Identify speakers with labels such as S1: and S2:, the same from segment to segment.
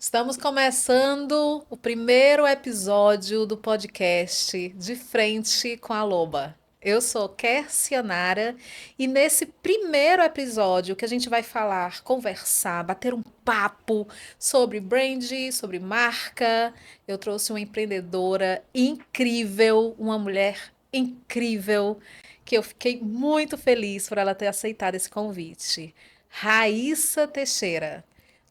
S1: Estamos começando o primeiro episódio do podcast De Frente com a Loba. Eu sou Kércia Nara e nesse primeiro episódio que a gente vai falar, conversar, bater um papo sobre brand, sobre marca, eu trouxe uma empreendedora incrível, uma mulher incrível, que eu fiquei muito feliz por ela ter aceitado esse convite. Raíssa Teixeira,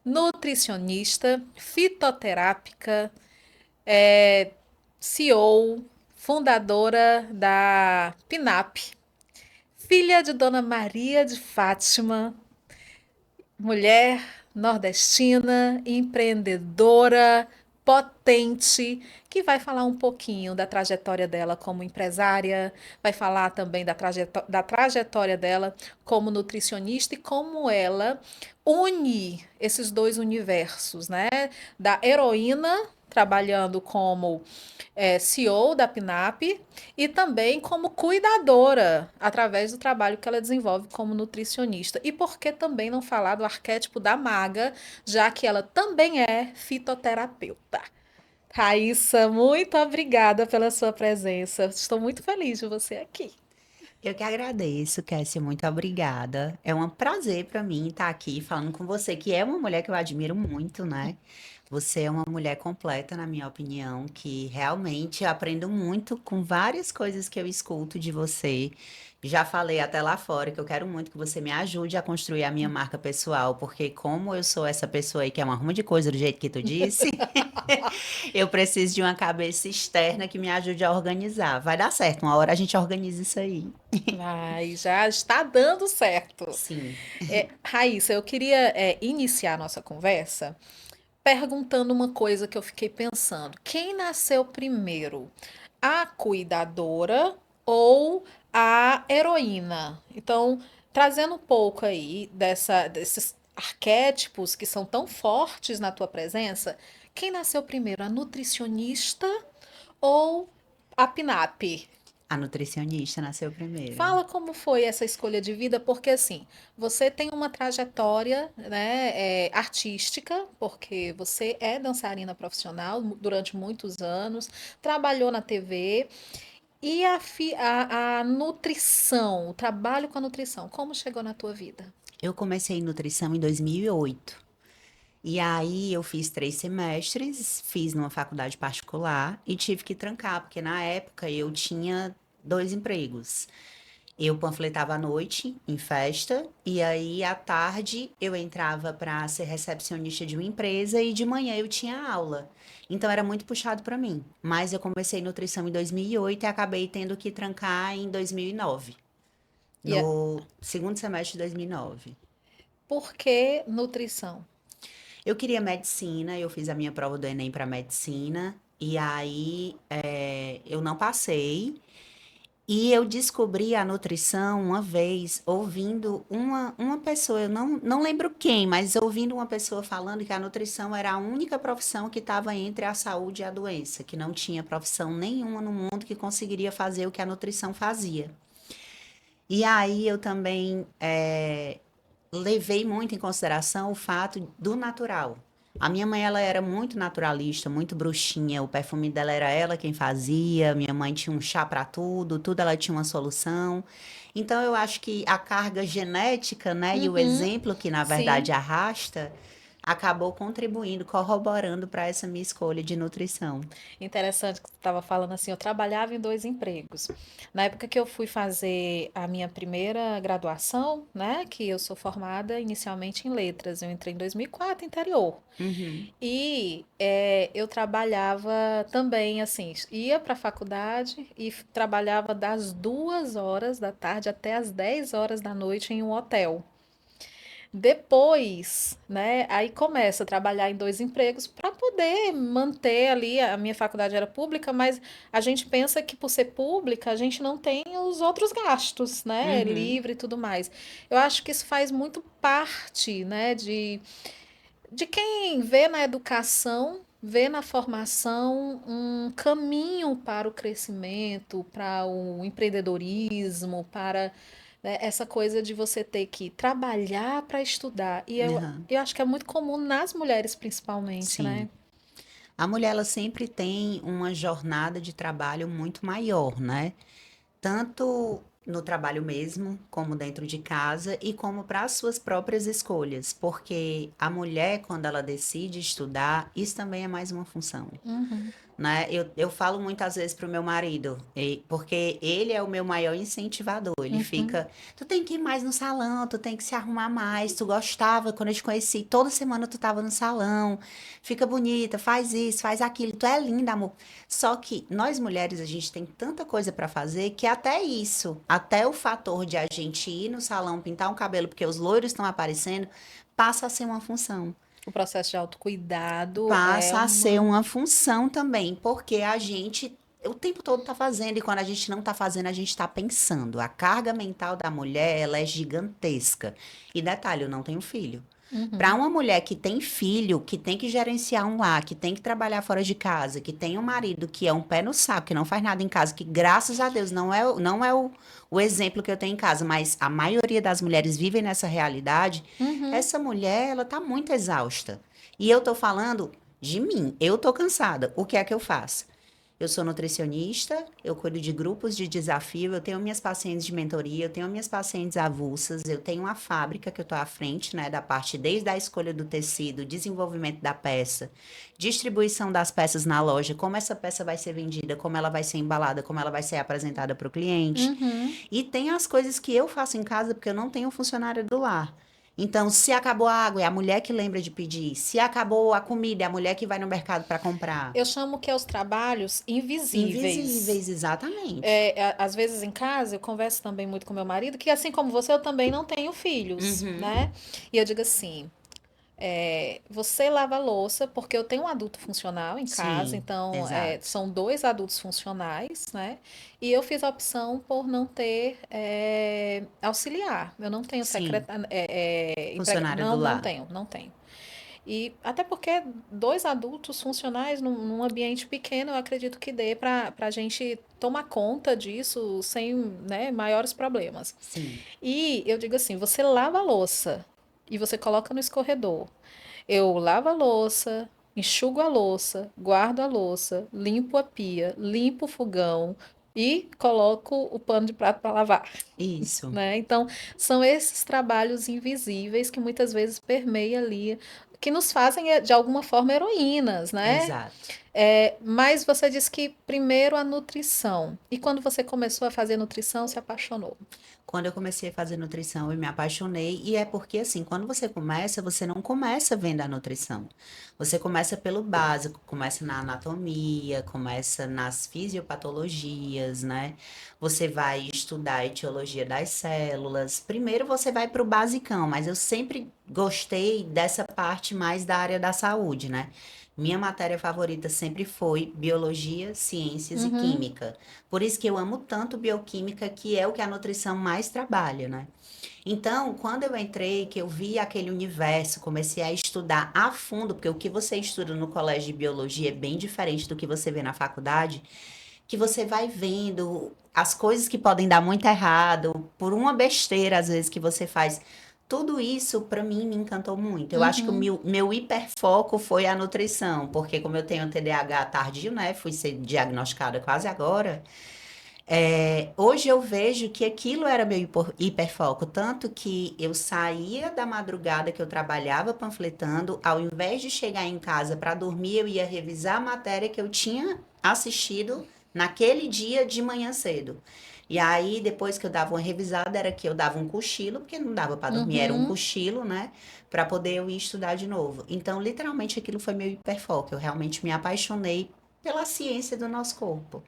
S1: nutricionista, fitoterápica, CEO, fundadora da PNAP, filha de Dona Maria de Fátima, mulher nordestina, empreendedora, potente, que vai falar um pouquinho da trajetória dela como empresária, vai falar também da trajetória dela como nutricionista e como ela une esses dois universos, né? Da heroína, trabalhando como CEO da PNAP e também como cuidadora, através do trabalho que ela desenvolve como nutricionista. E por que também não falar do arquétipo da maga, já que ela também é fitoterapeuta? Raíssa, muito obrigada pela sua presença. Estou muito feliz de você aqui.
S2: Eu que agradeço, Kessia, muito obrigada. É um prazer para mim estar aqui falando com você, que é uma mulher que eu admiro muito, né? Você é uma mulher completa, na minha opinião, que realmente eu aprendo muito com várias coisas que eu escuto de você. Já falei até lá fora que eu quero muito que você me ajude a construir a minha marca pessoal, porque como eu sou essa pessoa aí que é uma ruma de coisa do jeito que tu disse, eu preciso de uma cabeça externa que me ajude a organizar. Vai dar certo, uma hora a gente organiza isso aí.
S1: Vai, já está dando certo.
S2: Sim.
S1: Raíssa, eu queria iniciar a nossa conversa perguntando uma coisa que eu fiquei pensando. Quem nasceu primeiro? A cuidadora ou a heroína? Então, trazendo um pouco aí desses arquétipos que são tão fortes na tua presença, quem nasceu primeiro? A nutricionista ou a PNAP?
S2: A nutricionista nasceu primeiro.
S1: Fala como foi essa escolha de vida, porque assim, você tem uma trajetória, né, artística, porque você é dançarina profissional durante muitos anos, trabalhou na TV, e a nutrição, o trabalho com a nutrição, como chegou na tua vida?
S2: Eu comecei em nutrição em 2008. E aí eu fiz 3 semestres, fiz numa faculdade particular e tive que trancar, porque na época eu tinha 2 empregos. Eu panfletava à noite em festa e aí à tarde eu entrava para ser recepcionista de uma empresa e de manhã eu tinha aula. Então era muito puxado para mim. Mas eu comecei nutrição em 2008 e acabei tendo que trancar em 2009,
S1: E é,
S2: no segundo semestre de 2009.
S1: por que nutrição?
S2: Eu queria medicina, eu fiz a minha prova do Enem para medicina e aí eu não passei. E eu descobri a nutrição uma vez ouvindo uma pessoa, eu não lembro quem, mas ouvindo uma pessoa falando que a nutrição era a única profissão que estava entre a saúde e a doença, que não tinha profissão nenhuma no mundo que conseguiria fazer o que a nutrição fazia. E aí eu também levei muito em consideração o fato do natural. A minha mãe, ela era muito naturalista, muito bruxinha. O perfume dela era ela quem fazia. Minha mãe tinha um chá para tudo, tudo ela tinha uma solução. Então eu acho que a carga genética, né, e o
S1: Uhum,
S2: exemplo que na verdade
S1: sim.
S2: arrasta, acabou contribuindo, corroborando para essa minha escolha de nutrição.
S1: Interessante que você estava falando assim, eu trabalhava em dois empregos. Na época que eu fui fazer a minha primeira graduação, né, que eu sou formada inicialmente em letras, eu entrei em 2004, interior.
S2: Uhum.
S1: E eu trabalhava também, assim, ia para a faculdade e trabalhava das 2 horas da tarde até as 10 horas da noite em um hotel. Depois, né, aí começa a trabalhar em dois empregos para poder manter ali. A minha faculdade era pública, mas a gente pensa que por ser pública a gente não tem os outros gastos, né,
S2: Uhum.
S1: livre e tudo mais. Eu acho que isso faz muito parte, né, de quem vê na educação, vê na formação um caminho para o crescimento, para o empreendedorismo, para né? Essa coisa de você ter que trabalhar para estudar. E
S2: Aham.
S1: eu acho que é muito comum nas mulheres, principalmente,
S2: Sim.
S1: né?
S2: A mulher, ela sempre tem uma jornada de trabalho muito maior, né? Tanto no trabalho mesmo, como dentro de casa e como para as suas próprias escolhas, porque a mulher, quando ela decide estudar, isso também é mais uma função.
S1: Uhum,
S2: Né? Eu falo muitas vezes pro meu marido, porque ele é o meu maior incentivador. Ele
S1: uhum.
S2: fica, tu tem que ir mais no salão, tu tem que se arrumar mais. Tu gostava quando eu te conheci, toda semana tu tava no salão. Fica bonita, faz isso, faz aquilo. Tu é linda, amor. Só que nós mulheres, a gente tem tanta coisa para fazer que até isso, até o fator de a gente ir no salão pintar um cabelo porque os loiros estão aparecendo, passa a ser uma função.
S1: O processo de autocuidado é
S2: Passa a ser
S1: uma.
S2: uma função também, porque a gente o tempo todo tá fazendo e quando a gente não tá fazendo, a gente tá pensando. A carga mental da mulher, ela é gigantesca. E detalhe, eu não tenho filho. Para
S1: Uhum.
S2: uma mulher que tem filho, que tem que gerenciar um lar, que tem que trabalhar fora de casa, que tem um marido que é um pé no saco, que não faz nada em casa, que graças a Deus não é o exemplo que eu tenho em casa, mas a maioria das mulheres vivem nessa realidade,
S1: Uhum.
S2: essa mulher, ela tá muito exausta. E eu tô falando de mim, eu tô cansada. O que é que eu faço? Eu sou nutricionista, eu cuido de grupos de desafio, eu tenho minhas pacientes de mentoria, eu tenho minhas pacientes avulsas, eu tenho uma fábrica que eu estou à frente, né, da parte desde a escolha do tecido, desenvolvimento da peça, distribuição das peças na loja, como essa peça vai ser vendida, como ela vai ser embalada, como ela vai ser apresentada para o cliente.
S1: Uhum.
S2: E tem as coisas que eu faço em casa porque eu não tenho funcionário do lar. Então, se acabou a água, é a mulher que lembra de pedir. Se acabou a comida, é a mulher que vai no mercado para comprar.
S1: Eu chamo que é os trabalhos invisíveis.
S2: Invisíveis, exatamente.
S1: Às vezes em casa, eu converso também muito com meu marido, que assim como você, eu também não tenho filhos,
S2: Uhum.
S1: né? E eu digo assim, você lava a louça, porque eu tenho um adulto funcional em casa,
S2: Sim,
S1: então
S2: exato.
S1: são dois adultos funcionais, né? E eu fiz a opção por não ter auxiliar. Eu não tenho
S2: Sim,
S1: secretária,
S2: funcionário do
S1: não
S2: lar.
S1: tenho, não tenho. E até porque dois adultos funcionais num ambiente pequeno, eu acredito que dê para a gente tomar conta disso sem, né, maiores problemas.
S2: Sim,
S1: E eu digo assim, você lava a louça e você coloca no escorredor. Eu lavo a louça, enxugo a louça, guardo a louça, limpo a pia, limpo o fogão e coloco o pano de prato para lavar,
S2: isso.
S1: né? Então, são esses trabalhos invisíveis que muitas vezes permeia ali, que nos fazem de alguma forma heroínas, né?
S2: Exato.
S1: Mas você disse que primeiro a nutrição. E quando você começou a fazer nutrição, se apaixonou.
S2: Quando eu comecei a fazer nutrição, eu me apaixonei. E é porque, assim, quando você começa, você não começa vendo a nutrição. Você começa pelo básico, começa na anatomia, começa nas fisiopatologias, né? Você vai estudar a etiologia das células. Primeiro você vai para o basicão, mas eu sempre gostei dessa parte mais da área da saúde, né? Minha matéria favorita sempre foi biologia, ciências e
S1: Uhum,
S2: química. Por isso que eu amo tanto bioquímica, que é o que a nutrição mais trabalha, né? Então, quando eu entrei, que eu vi aquele universo, comecei a estudar a fundo, porque o que você estuda no colégio de biologia é bem diferente do que você vê na faculdade, que você vai vendo as coisas que podem dar muito errado, por uma besteira, às vezes, que você faz. Tudo isso, para mim, me encantou muito. Eu acho que o
S1: uhum,
S2: meu hiperfoco foi a nutrição, porque como eu tenho TDAH tardio, né? Fui ser diagnosticada quase agora. Hoje eu vejo que aquilo era meu hiperfoco, tanto que eu saía da madrugada que eu trabalhava panfletando, ao invés de chegar em casa para dormir, eu ia revisar a matéria que eu tinha assistido naquele dia de manhã cedo. E aí, depois que eu dava uma revisada, era que eu dava um cochilo, porque não dava para dormir, era um
S1: uhum.
S2: cochilo, né? Para poder eu ir estudar de novo. Então, literalmente, aquilo foi meu hiperfoco. Eu realmente me apaixonei pela ciência do nosso corpo.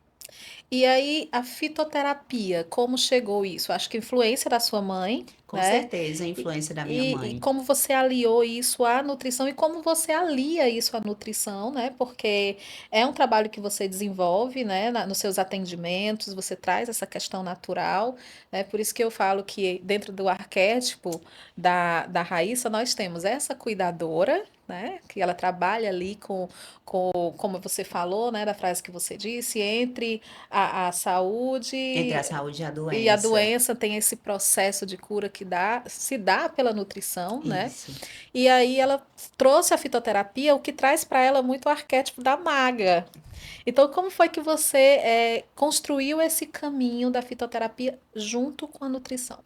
S1: E aí, a fitoterapia, como chegou isso? Acho que influência da sua mãe.
S2: Com
S1: né?
S2: certeza, a
S1: E,
S2: influência da minha
S1: e
S2: mãe.
S1: como você aliou isso à nutrição e como você alia isso à nutrição, né? Porque é um trabalho que você desenvolve, né, nos seus atendimentos, você traz essa questão natural, né? Por isso que eu falo que dentro do arquétipo da Raíssa, nós temos essa cuidadora, né? Que ela trabalha ali como você falou, né? Da frase que você disse, entre a
S2: Entre a
S1: saúde
S2: saúde e a
S1: e a
S2: doença.
S1: doença tem esse processo de cura que se dá pela nutrição, né?
S2: Isso.
S1: E aí ela trouxe a fitoterapia, o que traz para ela muito o arquétipo da maga. Então, como foi que você construiu esse caminho da fitoterapia junto com a nutrição?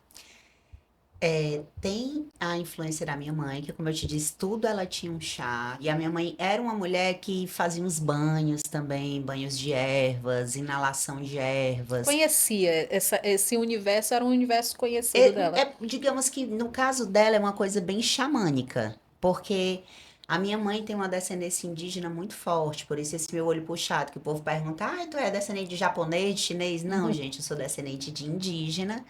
S2: Tem a influência da minha mãe, que como eu te disse, tudo ela tinha um chá. E a minha mãe era uma mulher que fazia uns banhos também, banhos de ervas, inalação de ervas.
S1: Conhecia esse universo, era um universo conhecido dela.
S2: Digamos que no caso dela é uma coisa bem xamânica, porque a minha mãe tem uma descendência indígena muito forte, por isso esse meu olho puxado, que o povo pergunta, ah, tu é descendente de japonês, de chinês? Não,
S1: Uhum.
S2: gente, eu sou descendente de indígena.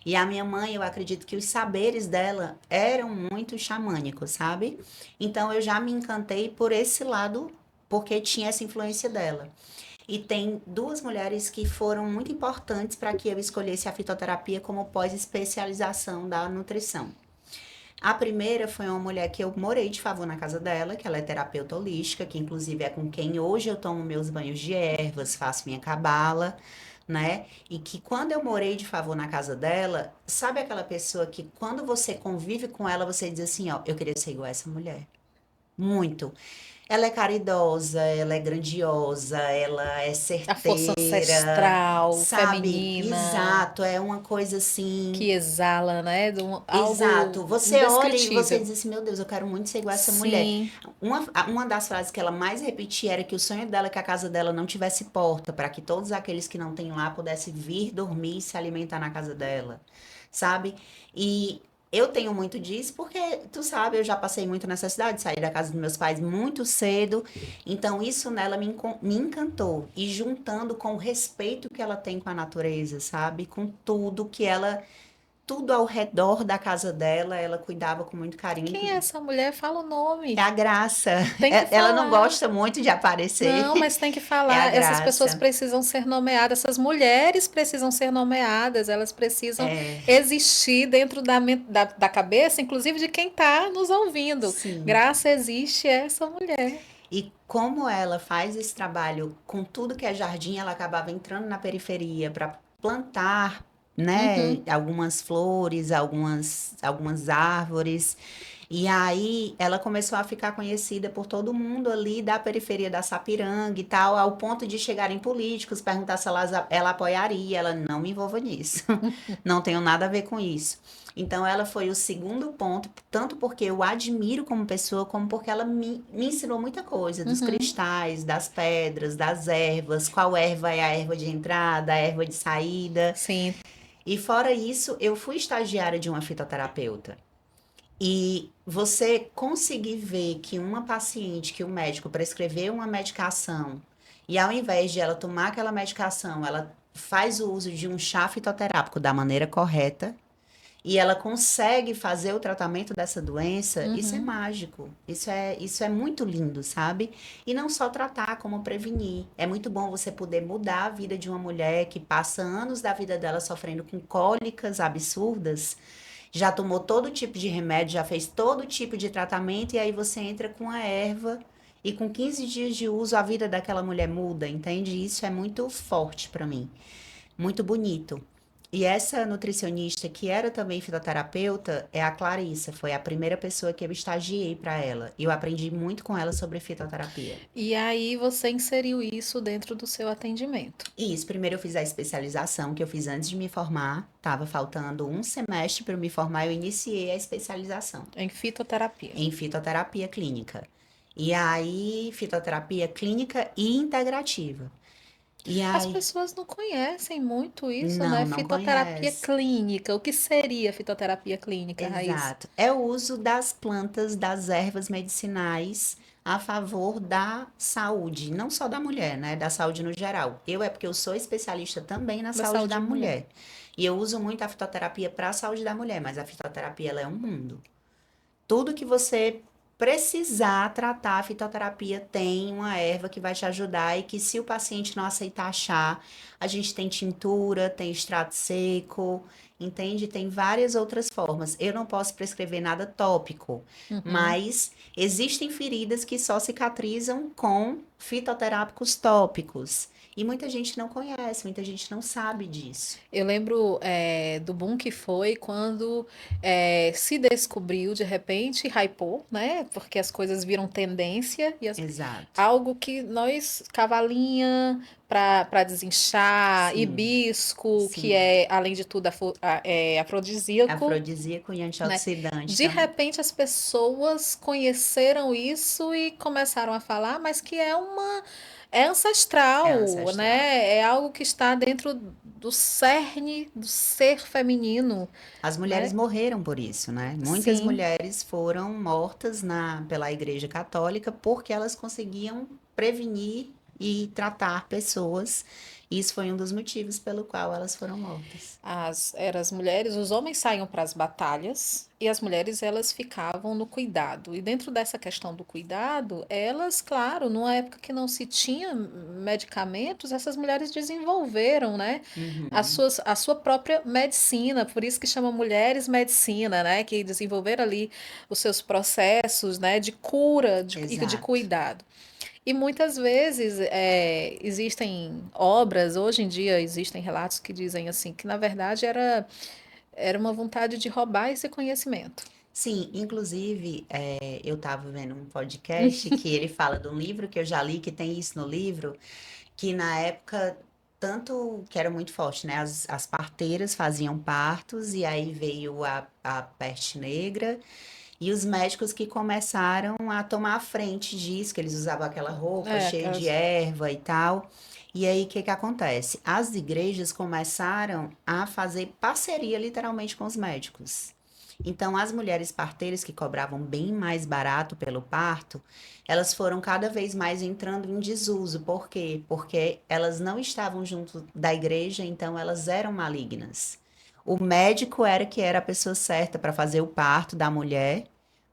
S2: E a minha mãe, eu acredito que os saberes dela eram muito xamânicos, sabe? Então eu já me encantei por esse lado, porque tinha essa influência dela. E tem duas mulheres que foram muito importantes para que eu escolhesse a fitoterapia como pós-especialização da nutrição. A primeira foi uma mulher que eu morei de favor na casa dela, que ela é terapeuta holística, que inclusive é com quem hoje eu tomo meus banhos de ervas, faço minha cabala, né? E que quando eu morei de favor na casa dela, sabe aquela pessoa que quando você convive com ela, você diz assim, ó, eu queria ser igual a essa mulher. Muito. Ela é caridosa, ela é grandiosa, ela é
S1: A força
S2: certeira,
S1: ancestral,
S2: sabe?
S1: feminina,
S2: Exato, é uma coisa assim.
S1: que exala, né? Algo
S2: Exato. Você olha e você
S1: indescritível.
S2: diz assim, meu Deus, eu quero muito ser igual a essa mulher.
S1: Sim.
S2: Uma das frases que ela mais repetia era que o sonho dela é que a casa dela não tivesse porta, para que todos aqueles que não têm lá pudessem vir dormir e se alimentar na casa dela, sabe? E eu tenho muito disso porque, tu sabe, eu já passei muita necessidade, saí da casa dos meus pais muito cedo, então isso nela me encantou. E juntando com o respeito que ela tem com a natureza, sabe? Com tudo que ela tudo ao redor da casa dela, ela cuidava com muito carinho.
S1: Quem é essa mulher? Fala o
S2: É
S1: nome.
S2: a Graça.
S1: Tem que
S2: Ela não
S1: falar.
S2: gosta muito de aparecer.
S1: Não, mas tem que
S2: É a
S1: falar. Essas pessoas
S2: Graça.
S1: precisam ser nomeadas, essas mulheres precisam ser nomeadas, elas precisam existir dentro da cabeça, inclusive de quem está nos ouvindo.
S2: Sim.
S1: Graça existe essa mulher.
S2: E como ela faz esse trabalho com tudo que é jardim, ela acabava entrando na periferia para plantar, né,
S1: Uhum.
S2: algumas flores, algumas árvores. E aí ela começou a ficar conhecida por todo mundo ali da periferia da Sapiranga e tal, ao ponto de chegarem políticos, perguntar se ela apoiaria. Ela não me envolva nisso. Não tenho nada a ver com isso. Então ela foi o segundo ponto, tanto porque eu a admiro como pessoa, como porque ela me ensinou muita coisa, dos
S1: Uhum.
S2: cristais, das pedras, das ervas, qual erva é a erva de entrada, a erva de saída.
S1: Sim.
S2: E fora isso, eu fui estagiária de uma fitoterapeuta. E você conseguir ver que uma paciente, que o médico prescreveu uma medicação, e ao invés de ela tomar aquela medicação, ela faz o uso de um chá fitoterápico da maneira correta, e ela consegue fazer o tratamento dessa doença, isso é
S1: Uhum.
S2: mágico. Isso é muito lindo, sabe? E não só tratar, como prevenir. É muito bom você poder mudar a vida de uma mulher que passa anos da vida dela sofrendo com cólicas absurdas, já tomou todo tipo de remédio, já fez todo tipo de tratamento, e aí você entra com a erva e com 15 dias de uso a vida daquela mulher muda, entende? Isso é muito forte para mim, muito bonito. E essa nutricionista, que era também fitoterapeuta, é a Clarissa. Foi a primeira pessoa que eu estagiei para ela. E eu aprendi muito com ela sobre fitoterapia.
S1: E aí você inseriu isso dentro do seu atendimento
S2: E isso, primeiro eu fiz a especialização que eu fiz antes de me formar. Tava faltando um semestre para eu me formar, eu iniciei a especialização
S1: em fitoterapia.
S2: em fitoterapia clínica. E aí, fitoterapia clínica e integrativa. E
S1: As
S2: aí,
S1: pessoas não conhecem muito isso, né?
S2: não
S1: Fitoterapia
S2: conhece.
S1: clínica. O que seria fitoterapia clínica, Raíssa?
S2: Exato. É o uso das plantas, das ervas medicinais a favor da saúde, não só da mulher, né? Da saúde no geral. Eu é porque eu sou especialista também na
S1: Da
S2: saúde
S1: saúde
S2: da
S1: da mulher.
S2: mulher. E eu uso muito a fitoterapia para a saúde da mulher, mas a fitoterapia ela é um mundo. Tudo que você precisar tratar, a fitoterapia tem uma erva que vai te ajudar e que se o paciente não aceitar chá, a gente tem tintura, tem extrato seco, entende? Tem várias outras formas. Eu não posso prescrever nada tópico,
S1: Uhum.
S2: mas existem feridas que só cicatrizam com fitoterápicos tópicos. E muita gente não conhece, muita gente não sabe disso.
S1: Eu lembro do boom que foi quando se descobriu de repente, hypou, né? Porque as coisas viram tendência e
S2: Exato.
S1: algo que nós, cavalinha para desinchar,
S2: Sim,
S1: hibisco, que
S2: sim.
S1: é, além de tudo, afrodisíaco,
S2: Afrodisíaco e
S1: né?
S2: antioxidante
S1: De
S2: também.
S1: repente as pessoas conheceram isso e começaram a falar, mas que é
S2: É
S1: ancestral,
S2: ancestral.
S1: né? É algo que está dentro do cerne do ser feminino,
S2: As mulheres
S1: né?
S2: morreram por isso, né? Muitas
S1: Sim.
S2: mulheres foram mortas pela Igreja Católica porque elas conseguiam prevenir e tratar pessoas. Isso foi um dos motivos pelo qual elas foram mortas.
S1: Eram as mulheres, os homens saíam para as batalhas e as mulheres elas ficavam no cuidado. E dentro dessa questão do cuidado, elas, claro, numa época que não se tinha medicamentos, essas mulheres desenvolveram, né,
S2: Uhum,
S1: a sua própria medicina, por isso que chama mulheres medicina, né, que desenvolveram ali os seus processos, né, de cura e de
S2: exato.
S1: cuidado. E muitas vezes existem obras, hoje em dia existem relatos que dizem assim, que na verdade era uma vontade de roubar esse conhecimento.
S2: Sim, inclusive, eu estava vendo um podcast que ele fala de um livro que eu já li, que tem isso no livro, que na época, tanto que era muito forte, né? As parteiras faziam partos, e aí veio a peste negra, e os médicos que começaram a tomar a frente disso, que eles usavam aquela roupa cheia de
S1: Aquelas...
S2: erva e tal. E aí, o que que acontece? As igrejas começaram a fazer parceria literalmente com os médicos. Então, as mulheres parteiras que cobravam bem mais barato pelo parto, elas foram cada vez mais entrando em desuso. Por quê? Porque elas não estavam junto da igreja, então elas eram malignas. O médico era que era a pessoa certa para fazer o parto da mulher,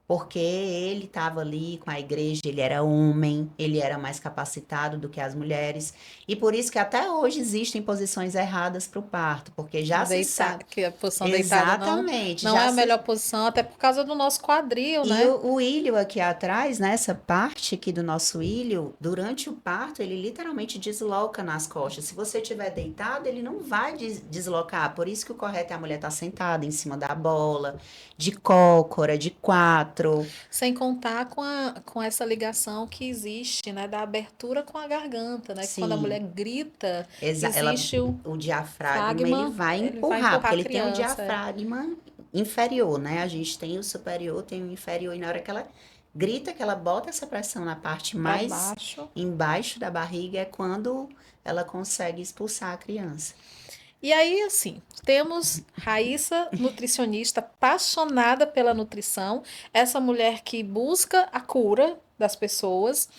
S2: porque ele estava ali com a igreja, ele era homem, ele era mais capacitado do que as mulheres, e por isso que até hoje existem posições erradas para o parto, porque já se sabe.
S1: Deitada, que a posição deitada
S2: Exatamente,
S1: não é
S2: já
S1: a
S2: se.
S1: melhor posição, até por causa do nosso quadril,
S2: E
S1: né?
S2: o ilho aqui atrás, nessa parte aqui do nosso ilho, durante o parto, ele literalmente desloca nas costas. Se você estiver deitado, ele não vai deslocar. Por isso que o correto é a mulher estar sentada em cima da bola, de cócora, de quatro.
S1: Sem contar com essa ligação que existe, né, da abertura com a garganta, né? Que quando a mulher
S2: Sim,
S1: grita,
S2: ela,
S1: existe o
S2: o diafragma ele
S1: diafragma,
S2: vai
S1: ele vai
S2: empurrar,
S1: empurrar
S2: porque
S1: a
S2: ele tem um
S1: criança,
S2: diafragma inferior, né? A gente tem o superior, tem o inferior, e na hora que ela grita, que ela bota essa pressão na parte
S1: para
S2: mais
S1: baixo.
S2: embaixo da barriga, é quando ela consegue expulsar a criança.
S1: E aí, assim, temos Raíssa, nutricionista apaixonada pela nutrição, essa mulher que busca a cura das pessoas.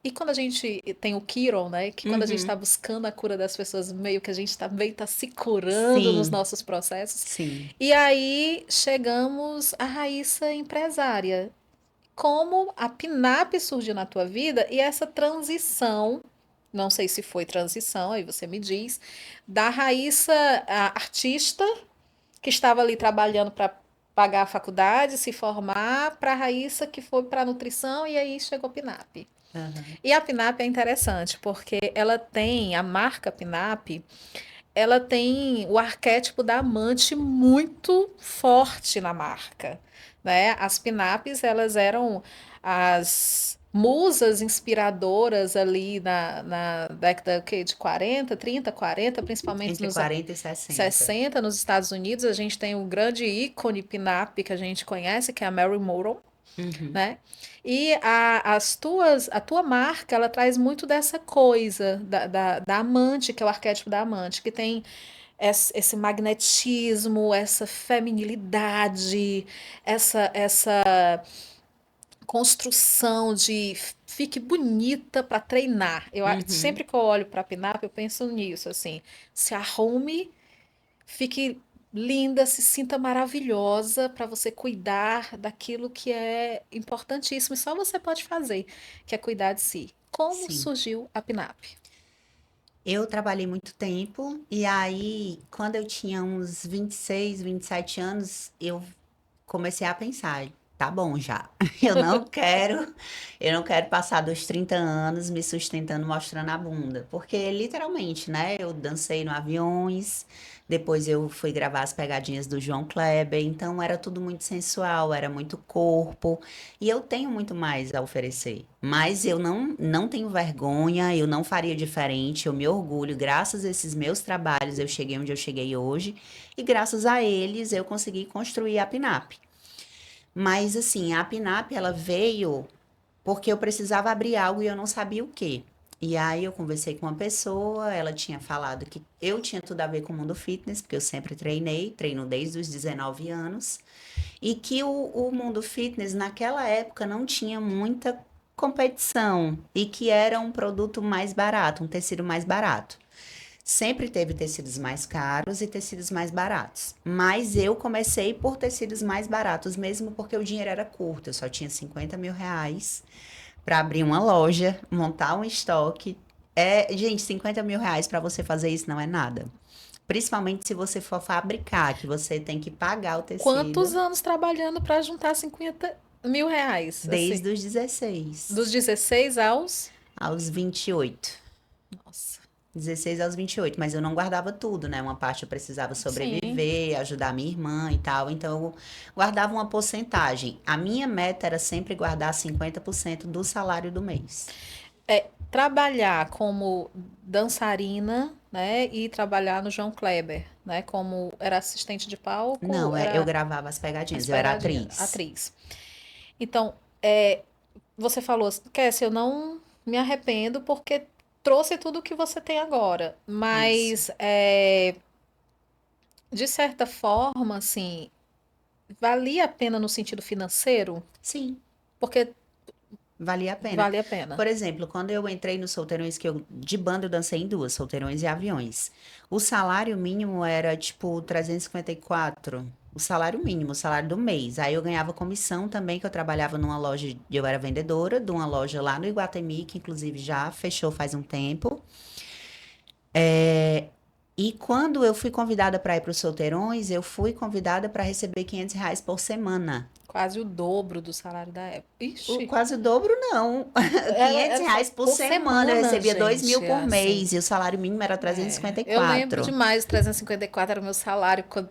S1: E quando a gente tem o Kiron, né? Que quando a gente está
S2: Uhum.
S1: buscando a cura das pessoas, meio que a gente também está se curando nos
S2: Sim,
S1: nossos processos.
S2: sim.
S1: E aí chegamos à Raíssa empresária. Como a Pinap surgiu na tua vida e essa transição, não sei se foi transição, aí você me diz, da Raíssa, a artista, que estava ali trabalhando para pagar a faculdade, se formar, para a Raíssa que foi para a nutrição e aí chegou a Pinap.
S2: Aham.
S1: E a Pinap é interessante porque ela tem, a marca Pinap, ela tem o arquétipo da amante muito forte na marca, né? As Pinaps, elas eram as musas inspiradoras ali na década de 40, 30, 40, principalmente
S2: Entre
S1: nos
S2: 40 e 60.
S1: 60 nos Estados Unidos. A gente tem o grande ícone Pinap que a gente conhece, que é a Mary Monroe,
S2: Uhum.
S1: né? E a tua marca, ela traz muito dessa coisa da amante, que é o arquétipo da amante, que tem esse magnetismo, essa feminilidade, essa construção de fique bonita para treinar.
S2: Uhum.
S1: Sempre que eu olho para a Pinap, eu penso nisso, assim, se arrume, fique linda, se sinta maravilhosa para você cuidar daquilo que é importantíssimo e só você pode fazer, que é cuidar de si. Como
S2: Sim.
S1: surgiu a Pinap?
S2: Eu trabalhei muito tempo e aí, quando eu tinha uns 26, 27 anos, eu comecei a pensar, tá bom já. Eu não quero passar dos 30 anos me sustentando mostrando a bunda, porque literalmente, né, eu dancei no Aviões, depois eu fui gravar as pegadinhas do João Kleber, então era tudo muito sensual, era muito corpo, e eu tenho muito mais a oferecer. Mas eu não tenho vergonha, eu não faria diferente, eu me orgulho, graças a esses meus trabalhos eu cheguei onde eu cheguei hoje, e graças a eles eu consegui construir a Pinap. Mas assim, a Pinap ela veio porque eu precisava abrir algo e eu não sabia o quê. E aí eu conversei com uma pessoa, ela tinha falado que eu tinha tudo a ver com o mundo fitness, porque eu sempre treinei, treino desde os 19 anos, e que o mundo fitness naquela época não tinha muita competição e que era um produto mais barato, um tecido mais barato. Sempre teve tecidos mais caros e tecidos mais baratos. Mas eu comecei por tecidos mais baratos, mesmo porque o dinheiro era curto. Eu só tinha R$ 50.000 para abrir uma loja, montar um estoque. Gente, R$ 50.000 para você fazer isso não é nada. Principalmente se você for fabricar, que você tem que pagar o
S1: Quantos
S2: tecido
S1: anos trabalhando para juntar R$ 50.000, assim,
S2: desde os 16
S1: dos 16 aos...
S2: aos 28.
S1: Nossa,
S2: 16 aos 28, mas eu não guardava tudo, né? Uma parte eu precisava
S1: sim.
S2: sobreviver, ajudar minha irmã e tal, então eu guardava uma porcentagem. A minha meta era sempre guardar 50% do salário do mês.
S1: Trabalhar como dançarina, né, e trabalhar no João Kleber, né, como era assistente de palco,
S2: Não, eu
S1: era
S2: gravava as
S1: as
S2: pegadinhas, eu era
S1: pegadinhas,
S2: atriz.
S1: atriz. Então, você falou, Cassie, eu não me arrependo porque trouxe tudo o que você tem agora,
S2: Isso.
S1: mas de certa forma, assim, valia a pena no sentido financeiro,
S2: Sim,
S1: porque
S2: valia a pena.
S1: vale a pena.
S2: Por exemplo, quando eu entrei no Solteirões, que eu de banda eu dancei em duas, Solteirões e Aviões. O salário mínimo era tipo 354. O salário mínimo, o salário do mês. Aí eu ganhava comissão também, que eu trabalhava numa loja, eu era vendedora de uma loja lá no Iguatemi, que inclusive já fechou faz um tempo. E quando eu fui convidada para ir para os Solteirões, eu fui convidada para receber R$ 500 por semana.
S1: Quase o dobro do salário da época. Ixi,
S2: Quase o dobro, não. quinhentos
S1: era
S2: reais por
S1: por
S2: semana. Eu
S1: semana,
S2: recebia 2.000
S1: gente,
S2: por
S1: assim.
S2: mês. E o salário mínimo era trezentos e
S1: É,
S2: cinquenta e
S1: eu lembro
S2: quatro.
S1: demais, 354 era o meu salário quando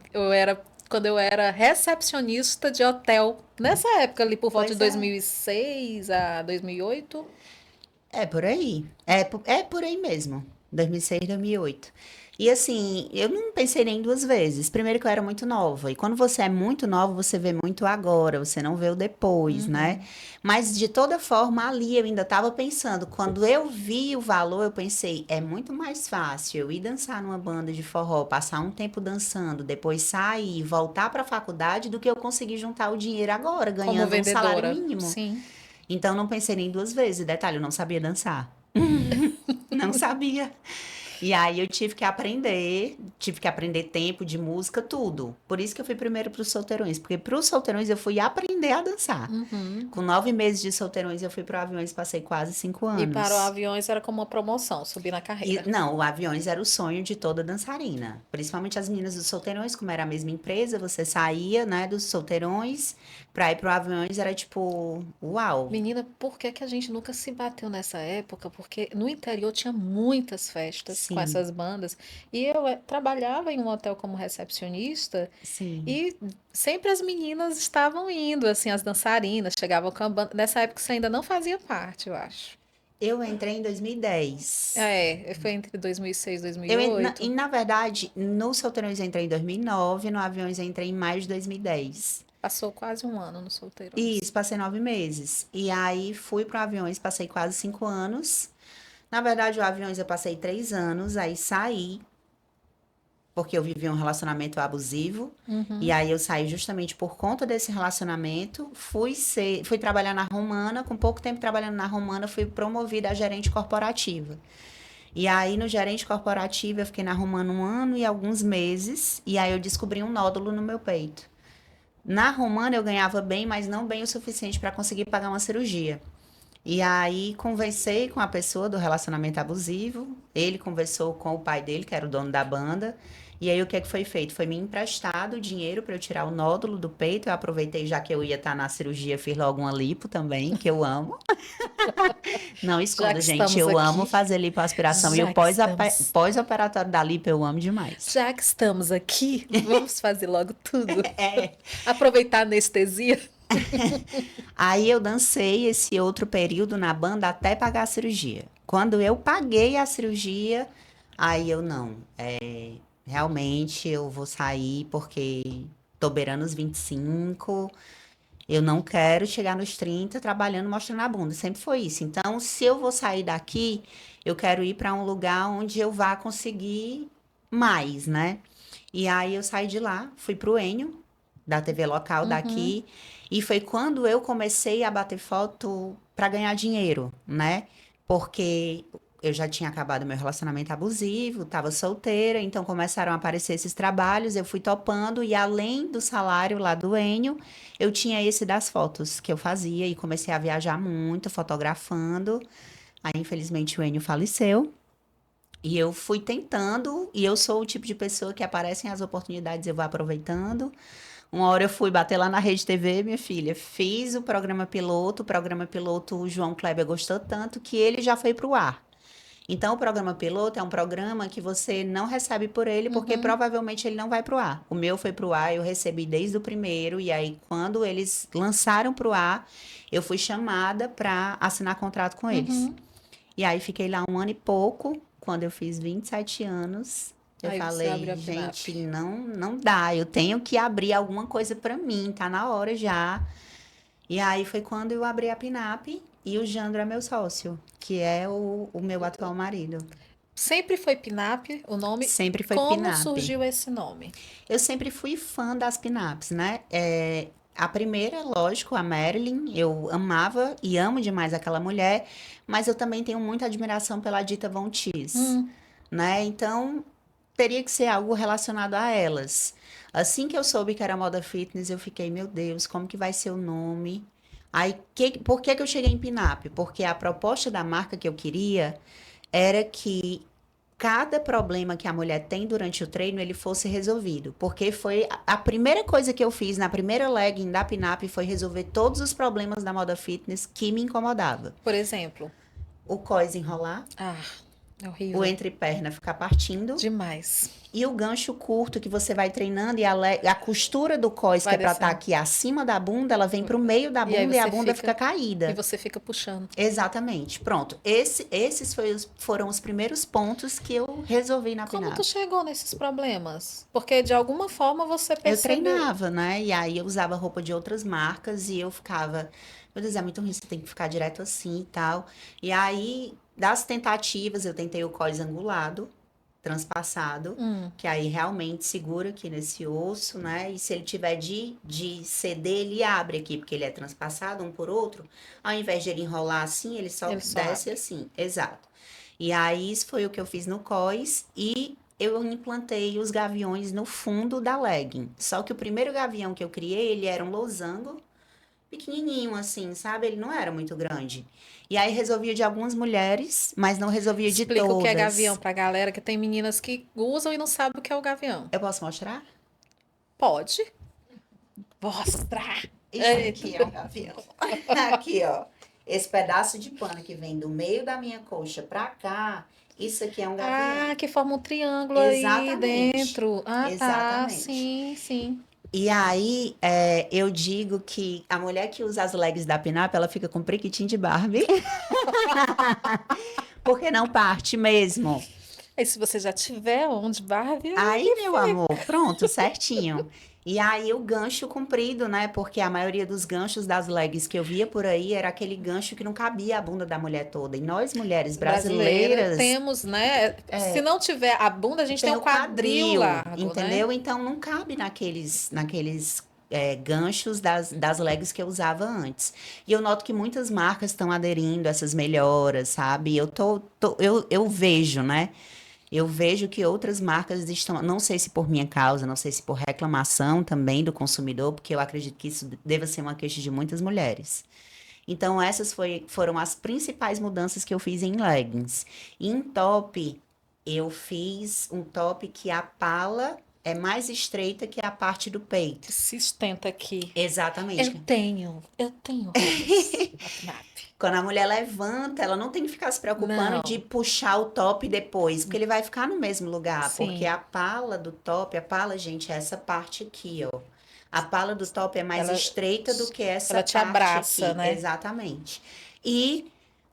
S1: eu era recepcionista de hotel. Nessa época ali, por volta de
S2: Pois é.
S1: 2006 a 2008.
S2: É por aí. É por aí mesmo. 2006, 2008. E assim, eu não pensei nem duas vezes. Primeiro que eu era muito nova. E quando você é muito nova, você vê muito agora, você não vê o depois, né?
S1: Uhum.
S2: Mas de toda forma, ali eu ainda estava pensando. Quando eu vi o valor, eu pensei, é muito mais fácil eu ir dançar numa banda de forró, passar um tempo dançando, depois sair, voltar para a faculdade, do que eu conseguir juntar o dinheiro agora,
S1: Como
S2: ganhando um salário
S1: vendedora,
S2: mínimo.
S1: sim.
S2: Então não pensei nem duas vezes. Detalhe, eu não sabia dançar. Não sabia. E aí eu tive que aprender tempo de música, tudo. Por isso que eu fui primeiro para os solteirões, porque para os solteirões eu fui aprender a dançar.
S1: Uhum.
S2: Com 9 meses de solteirões eu fui para Aviões, passei quase cinco
S1: E para o
S2: anos.
S1: aviões era como uma promoção, subir na
S2: E
S1: carreira.
S2: não, o Aviões era o sonho de toda dançarina, principalmente as meninas dos solteirões, como era a mesma empresa, você saía, né, dos solteirões para ir pro Aviões, era tipo, uau.
S1: Menina, por que que a gente nunca se bateu nessa época? Porque no interior tinha muitas festas com
S2: Sim,
S1: essas bandas. E eu trabalhava em um hotel como recepcionista
S2: sim.
S1: e sempre as meninas estavam indo, assim, as dançarinas chegavam com a banda. Nessa época você ainda não fazia parte, eu acho.
S2: Eu entrei em 2010.
S1: Foi entre 2006 e
S2: E
S1: 2008.
S2: na verdade, no Solteirões eu entrei em 2009, no Aviões eu entrei em maio de 2010.
S1: Passou quase um ano nos Solteirões.
S2: Isso, passei 9 meses. E aí fui para Aviões, passei quase 5 anos. Na verdade, o Aviões eu passei 3 anos, aí saí. porque eu vivi um relacionamento abusivo. E
S1: Uhum.
S2: aí eu saí justamente por conta desse relacionamento. Fui trabalhar na Romana. Com pouco tempo trabalhando na Romana, fui promovida a gerente corporativa. E aí, no gerente corporativo, eu fiquei na Romana 1 ano e alguns meses. E aí eu descobri um nódulo no meu peito. Na Romana eu ganhava bem, mas não bem o suficiente para conseguir pagar uma cirurgia. E aí conversei com a pessoa do relacionamento abusivo, ele conversou com o pai dele, que era o dono da banda, e aí o que é que foi feito? Foi me emprestado dinheiro para eu tirar o nódulo do peito, eu aproveitei já que eu ia estar na cirurgia, fiz logo uma lipo também, que eu amo. Não
S1: Já
S2: esconda,
S1: que
S2: gente,
S1: estamos
S2: eu amo
S1: aqui,
S2: fazer lipoaspiração e o
S1: já que estamos,
S2: pós-operatório da lipo eu amo demais.
S1: já que estamos aqui, vamos fazer logo tudo.
S2: É.
S1: Aproveitar a anestesia.
S2: Aí eu dancei esse outro período na banda até pagar a cirurgia. Quando eu paguei a cirurgia, aí eu não. Realmente eu vou sair porque tô beirando os 25. Eu não quero chegar nos 30 trabalhando mostrando a bunda. Sempre foi isso. Então, se eu vou sair daqui, eu quero ir para um lugar onde eu vá conseguir mais, né? E aí eu saí de lá, fui pro Enio, da TV local
S1: Uhum.
S2: daqui, e foi quando eu comecei a bater foto para ganhar dinheiro, né? Porque eu já tinha acabado meu relacionamento abusivo, estava solteira, então começaram a aparecer esses trabalhos, eu fui topando, e além do salário lá do Enio, eu tinha esse das fotos que eu fazia e comecei a viajar muito, fotografando. Aí, infelizmente, o Enio faleceu. E eu fui tentando, e eu sou o tipo de pessoa que aparecem as oportunidades, eu vou aproveitando. Uma hora eu fui bater lá na Rede TV, minha filha, fiz o programa piloto o João Kleber gostou tanto que ele já foi para o ar. Então, o programa piloto é um programa que você não recebe por ele, porque
S1: Uhum.
S2: provavelmente ele não vai para o ar. O meu foi para o ar, eu recebi desde o primeiro, e aí quando eles lançaram para o ar, eu fui chamada para assinar contrato com eles.
S1: Uhum.
S2: E aí fiquei lá 1 ano e pouco. Quando eu fiz 27 anos, eu
S1: Aí você abriu
S2: falei,
S1: a PNAP.
S2: gente, não dá, eu tenho que abrir alguma coisa pra mim, tá na hora já. E aí foi quando eu abri a Pinap e o Jandro é meu sócio, que é o meu atual marido.
S1: Sempre foi PNAP o nome.
S2: Sempre foi
S1: Como
S2: Pinap.
S1: surgiu esse nome?
S2: Eu sempre fui fã das Pinaps, né? A primeira, lógico, a Marilyn, eu amava e amo demais aquela mulher, mas eu também tenho muita admiração pela Dita Von Teese,
S1: Hum,
S2: né? Então, teria que ser algo relacionado a elas. Assim que eu soube que era moda fitness, eu fiquei, meu Deus, como que vai ser o nome? Aí, por que que eu cheguei em Pinap? Porque a proposta da marca que eu queria era que cada problema que a mulher tem durante o treino, ele fosse resolvido. Porque foi a primeira coisa que eu fiz na primeira legging da Pinap foi resolver todos os problemas da moda fitness que me incomodava.
S1: por exemplo.
S2: O cós enrolar,
S1: Ah, é
S2: o
S1: horrível.
S2: entreperna ficar partindo
S1: Demais.
S2: e o gancho curto que você vai treinando e a costura do cós, que
S1: Vai
S2: é para estar
S1: descendo.
S2: aqui acima da bunda, ela vem para o meio da
S1: E aí
S2: bunda e a
S1: você
S2: bunda fica
S1: fica. E
S2: caída.
S1: você fica puxando.
S2: Exatamente. Pronto. Esses foram os primeiros pontos que eu resolvi na
S1: Como tu
S2: Pinap.
S1: chegou nesses problemas? Porque de alguma forma você
S2: Eu
S1: percebeu.
S2: treinava, né? E aí eu usava roupa de outras marcas e eu ficava, meu Deus, é muito ruim, você tem que ficar direto assim e tal. E aí, das tentativas, eu tentei o cós angulado, transpassado,
S1: Hum,
S2: que aí realmente segura aqui nesse osso, né? E se ele tiver de ceder, ele abre aqui, porque ele é transpassado um por outro. Ao invés de ele enrolar assim, ele só
S1: ele só
S2: desce
S1: abre.
S2: assim. Exato. E aí, isso foi o que eu fiz no cós e eu implantei os gaviões no fundo da legging. Só que o primeiro gavião que eu criei, ele era um losango, pequenininho assim, sabe? Ele não era muito grande. E aí resolvia de algumas mulheres, mas não resolvia de
S1: Explica o que é gavião
S2: todas.
S1: pra galera, que tem meninas que usam e não sabem o que é o gavião.
S2: Eu posso mostrar?
S1: Pode mostrar.
S2: Isso
S1: Eita.
S2: aqui é um gavião. Aqui, ó. Esse pedaço de pano que vem do meio da minha coxa pra cá, isso aqui é um gavião.
S1: Ah, que forma um triângulo aí
S2: Exatamente.
S1: dentro. Ah, tá.
S2: Exatamente.
S1: Sim, sim.
S2: E aí, eu digo que a mulher que usa as legs da Pinap, ela fica com prequitinho de Barbie, porque não parte mesmo.
S1: Aí se você já tiver onde Barbie,
S2: Aí,
S1: aí
S2: meu amor, pronto, certinho. E aí o gancho comprido, né? Porque a maioria dos ganchos das leggings que eu via por aí era aquele gancho que não cabia a bunda da mulher toda. E nós, mulheres
S1: Brasileira,
S2: brasileiras,
S1: temos, né? Se não tiver a bunda, a gente tem
S2: tem
S1: o
S2: o
S1: quadril
S2: quadril,
S1: largo, né?
S2: entendeu? Então não cabe naqueles ganchos das leggings que eu usava antes. E eu noto que muitas marcas estão aderindo a essas melhoras, sabe? Eu vejo, né? Eu vejo que outras marcas estão, não sei se por minha causa, não sei se por reclamação também do consumidor, porque eu acredito que isso deva ser uma queixa de muitas mulheres. Então, foram as principais mudanças que eu fiz em leggings. Em top, eu fiz um top que a pala é mais estreita que a parte do
S1: Que
S2: peito.
S1: se sustenta aqui.
S2: Exatamente.
S1: Eu tenho roupas da Pinap.
S2: Quando a mulher levanta, ela não tem que ficar se preocupando de
S1: Não,
S2: puxar o top depois, porque ele vai ficar no mesmo lugar. Porque
S1: sim,
S2: a pala do top, a pala, gente, é essa parte aqui, ó. A pala do top é mais
S1: ela,
S2: estreita do que essa
S1: ela te
S2: parte
S1: abraça,
S2: aqui,
S1: né?
S2: exatamente. E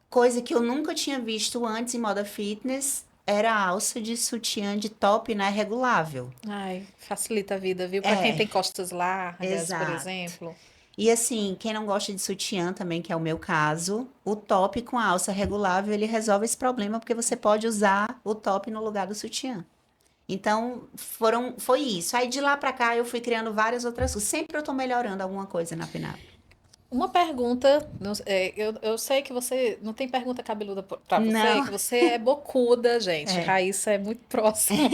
S2: coisa que eu nunca tinha visto antes em moda fitness era a alça de sutiã de top, né, regulável.
S1: Ai, facilita a vida, viu? Para quem
S2: É,
S1: tem costas largas, por
S2: exato.
S1: exemplo.
S2: E assim, quem não gosta de sutiã também, que é o meu caso, o top com a alça regulável, ele resolve esse problema porque você pode usar o top no lugar do sutiã. Então, foi isso. Aí de lá pra cá eu fui criando várias outras coisas. Sempre eu tô melhorando alguma coisa na Pinap.
S1: Uma pergunta, eu sei que você não tem pergunta cabeluda pra você,
S2: Não,
S1: que você é bocuda, gente.
S2: é.
S1: Raíssa é muito próxima.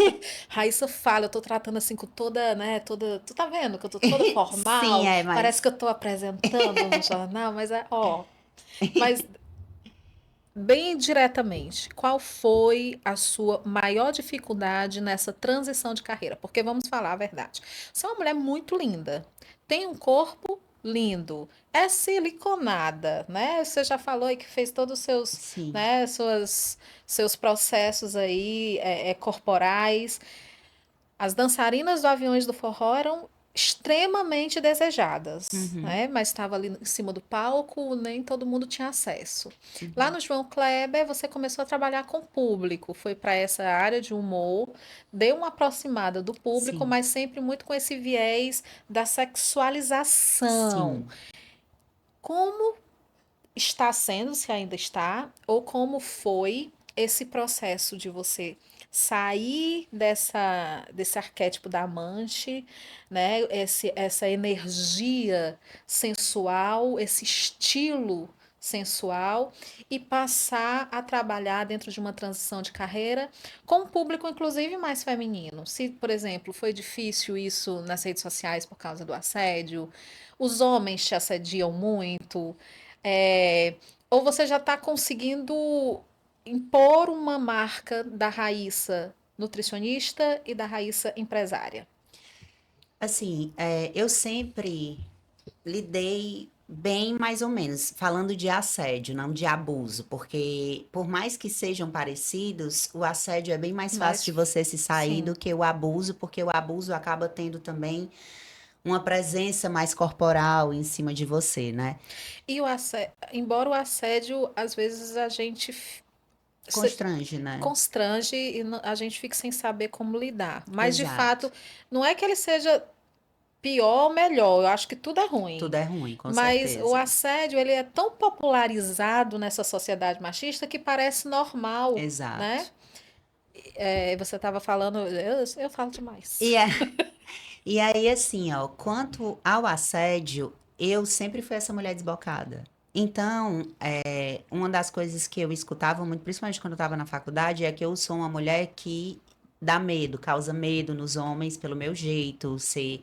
S1: Raíssa fala, eu tô tratando assim com toda, né, toda, tu tá vendo que eu tô toda
S2: Sim,
S1: formal,
S2: é,
S1: parece
S2: mas
S1: que eu tô apresentando no jornal, mas mas bem diretamente, qual foi a sua maior dificuldade nessa transição de carreira? Porque vamos falar a verdade. Você é uma mulher muito linda, tem um corpo lindo, é siliconada, né? Você já falou aí que fez todos os seus,
S2: sim.
S1: né, seus processos aí corporais. As dançarinas do Aviões do Forró eram extremamente desejadas,
S2: Uhum,
S1: né? Mas estava ali em cima do palco, nem todo mundo tinha acesso. Lá
S2: uhum.
S1: no João Kleber, você começou a trabalhar com o público, foi para essa área de humor, deu uma aproximada do público,
S2: Sim,
S1: mas sempre muito com esse viés da sexualização.
S2: sim.
S1: Como está sendo, se ainda está, ou como foi esse processo de você sair desse arquétipo da amante, né? Essa energia sensual, esse estilo sensual e passar a trabalhar dentro de uma transição de carreira com um público inclusive mais feminino. Se, por exemplo, foi difícil isso nas redes sociais por causa do assédio, os homens te assediam muito, é, ou você já está conseguindo impor uma marca da Raíssa nutricionista e da Raíssa empresária?
S2: Assim, eu sempre lidei bem mais ou menos, falando de assédio, não de abuso, porque por mais que sejam parecidos, o assédio é bem mais fácil de
S1: Mas,
S2: você se sair
S1: sim.
S2: do que o abuso, porque o abuso acaba tendo também uma presença mais corporal em cima de você, né?
S1: E embora o assédio, às vezes a gente
S2: Constrange, né?
S1: constrange e a gente fica sem saber como lidar. Mas, de
S2: Exato.
S1: fato, não é que ele seja pior ou melhor, eu acho que tudo é ruim.
S2: Tudo é ruim, com
S1: Mas o
S2: certeza.
S1: assédio, ele é tão popularizado nessa sociedade machista que parece normal,
S2: Exato.
S1: né? Você estava falando, eu falo demais.
S2: E, é, e aí, assim, ó, quanto ao assédio, eu sempre fui essa mulher desbocada. Então, uma das coisas que eu escutava muito, principalmente quando eu estava na faculdade, é que eu sou uma mulher que dá medo, causa medo nos homens pelo meu jeito, ser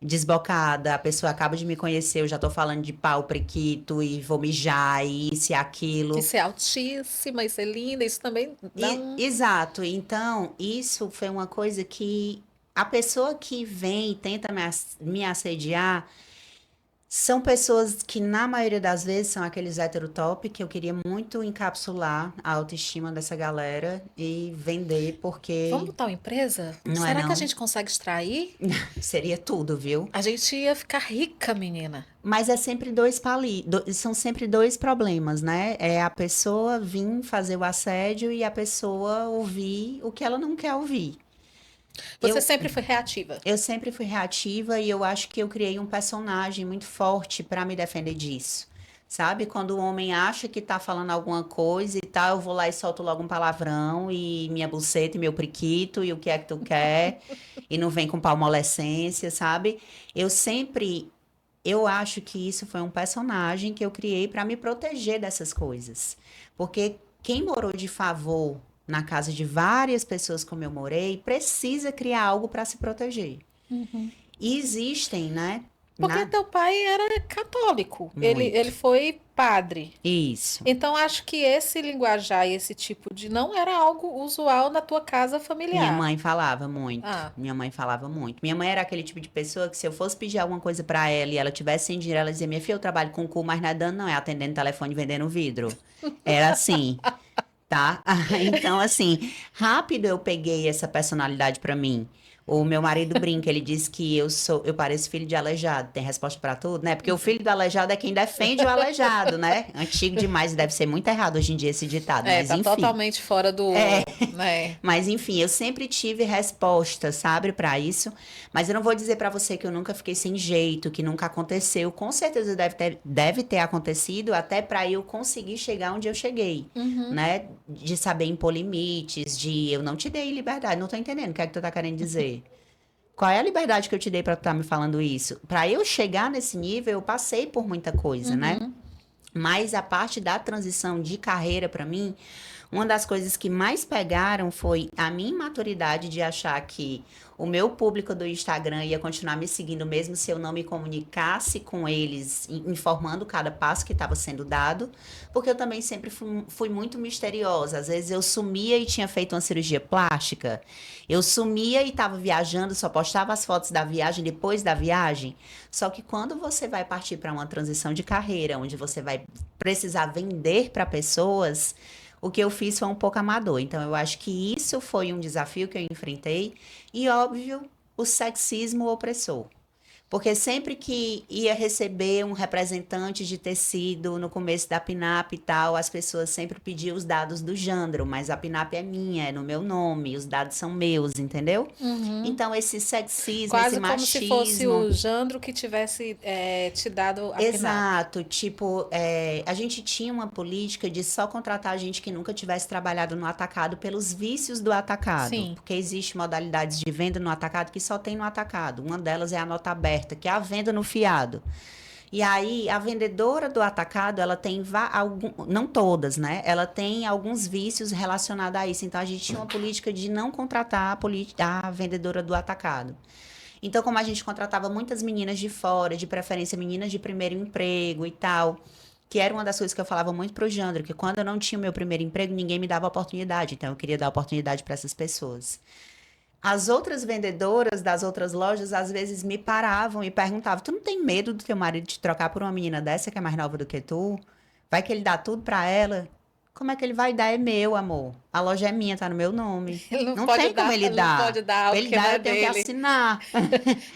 S2: desbocada. A pessoa acaba de me conhecer, eu já tô falando de pau prequito e vou mijar, e isso e
S1: E
S2: aquilo.
S1: ser altíssima e ser linda, isso também dá
S2: Exato. Então, isso foi uma coisa que a pessoa que vem e tenta me assediar são pessoas que, na maioria das vezes, são aqueles heterotop que eu queria muito encapsular a autoestima dessa galera e vender,
S1: Vamos
S2: porque
S1: botar uma empresa?
S2: não é
S1: Será que a
S2: não?
S1: gente consegue extrair?
S2: Seria tudo, viu?
S1: A gente ia ficar rica, menina.
S2: Mas é sempre são sempre dois problemas, né? É a pessoa vir fazer o assédio e a pessoa ouvir o que ela não quer ouvir.
S1: Você
S2: Eu,
S1: sempre foi reativa.
S2: eu sempre fui reativa e eu acho que eu criei um personagem muito forte para me defender disso. Sabe? Quando o homem acha que tá falando alguma coisa e tal, eu vou lá e solto logo um palavrão e minha buceta e meu priquito e o que é que tu quer e não vem com palmolescência, sabe? Eu sempre, eu acho que isso foi um personagem que eu criei para me proteger dessas coisas. Porque quem morou de favor na casa de várias pessoas como eu morei, precisa criar algo para se proteger.
S1: Uhum.
S2: E existem, né?
S1: Porque
S2: Na
S1: teu pai era católico, ele
S2: muito.
S1: foi padre.
S2: Isso.
S1: Então, acho que esse linguajar e esse tipo de não era algo usual na tua casa
S2: Minha
S1: familiar.
S2: mãe falava muito.
S1: Ah,
S2: Minha mãe falava muito. Minha mãe era aquele tipo de pessoa que se eu fosse pedir alguma coisa pra ela e ela tivesse sem dinheiro, ela dizia: "Minha filha, eu trabalho com cu, mas nadando não é atendendo telefone e vendendo vidro". Era assim, tá? Então, assim, rápido eu peguei essa personalidade pra mim. O meu marido brinca, ele diz que eu pareço filho de aleijado. Tem resposta pra tudo, né? Porque o filho do aleijado é quem defende o aleijado, né? Antigo demais, deve ser muito errado hoje em dia esse ditado, mas
S1: tá
S2: enfim.
S1: totalmente fora do, né?
S2: Mas enfim, eu sempre tive resposta, sabe, para isso. Mas eu não vou dizer para você que eu nunca fiquei sem jeito, que nunca aconteceu. Com certeza deve ter acontecido até para eu conseguir chegar onde eu cheguei,
S1: Uhum.
S2: né? De saber impor limites, de eu não te dei liberdade. Não tô entendendo o que é que tu tá querendo dizer. Qual é a liberdade que eu te dei para tu estar me falando isso? Para eu chegar nesse nível, eu passei por muita coisa, né?
S1: Uhum.
S2: Mas a parte da transição de carreira para mim, uma das coisas que mais pegaram foi a minha imaturidade de achar que o meu público do Instagram ia continuar me seguindo mesmo se eu não me comunicasse com eles, informando cada passo que estava sendo dado, porque eu também sempre fui muito misteriosa. Às vezes eu sumia e tinha feito uma cirurgia plástica, eu sumia e estava viajando, só postava as fotos da viagem depois da viagem. Só que quando você vai partir para uma transição de carreira, onde você vai precisar vender para pessoas, o que eu fiz foi um pouco amador. Então, eu acho que isso foi um desafio que eu enfrentei. E, óbvio, o sexismo opressor. Porque sempre que ia receber um representante de tecido no começo da PNAP e tal, as pessoas sempre pediam os dados do Jandro, mas a PNAP é minha, é no meu nome, os dados são meus, entendeu?
S1: Uhum.
S2: Então, esse sexismo, esse
S1: Quase como se fosse
S2: machismo.
S1: o Jandro que tivesse te dado a PNAP.
S2: Exato, tipo, a gente tinha uma política de só contratar gente que nunca tivesse trabalhado no atacado pelos vícios do atacado,
S1: Sim.
S2: porque existe modalidades de venda no atacado que só tem no atacado. Uma delas é a nota aberta, que é a venda no fiado. E aí, a vendedora do atacado, ela tem não todas, né? Ela tem alguns vícios relacionados a isso. Então, a gente tinha uma política de não contratar a vendedora do atacado. Então, como a gente contratava muitas meninas de fora, de preferência meninas de primeiro emprego e tal, que era uma das coisas que eu falava muito pro Jandro, que quando eu não tinha o meu primeiro emprego, ninguém me dava oportunidade. Então, eu queria dar oportunidade para essas pessoas. As outras vendedoras das outras lojas, às vezes, me paravam e perguntavam: Tu não tem medo do teu marido te trocar por uma menina dessa que é mais nova do que tu? Vai que ele dá tudo pra ela? Como é que ele vai dar? É meu, amor. A loja é minha, tá no meu nome. Não tem como ele
S1: Ele não pode
S2: dar.
S1: dar
S2: Pra
S1: algo
S2: ele
S1: que não
S2: dar,
S1: é
S2: eu tenho que
S1: dele.
S2: assinar.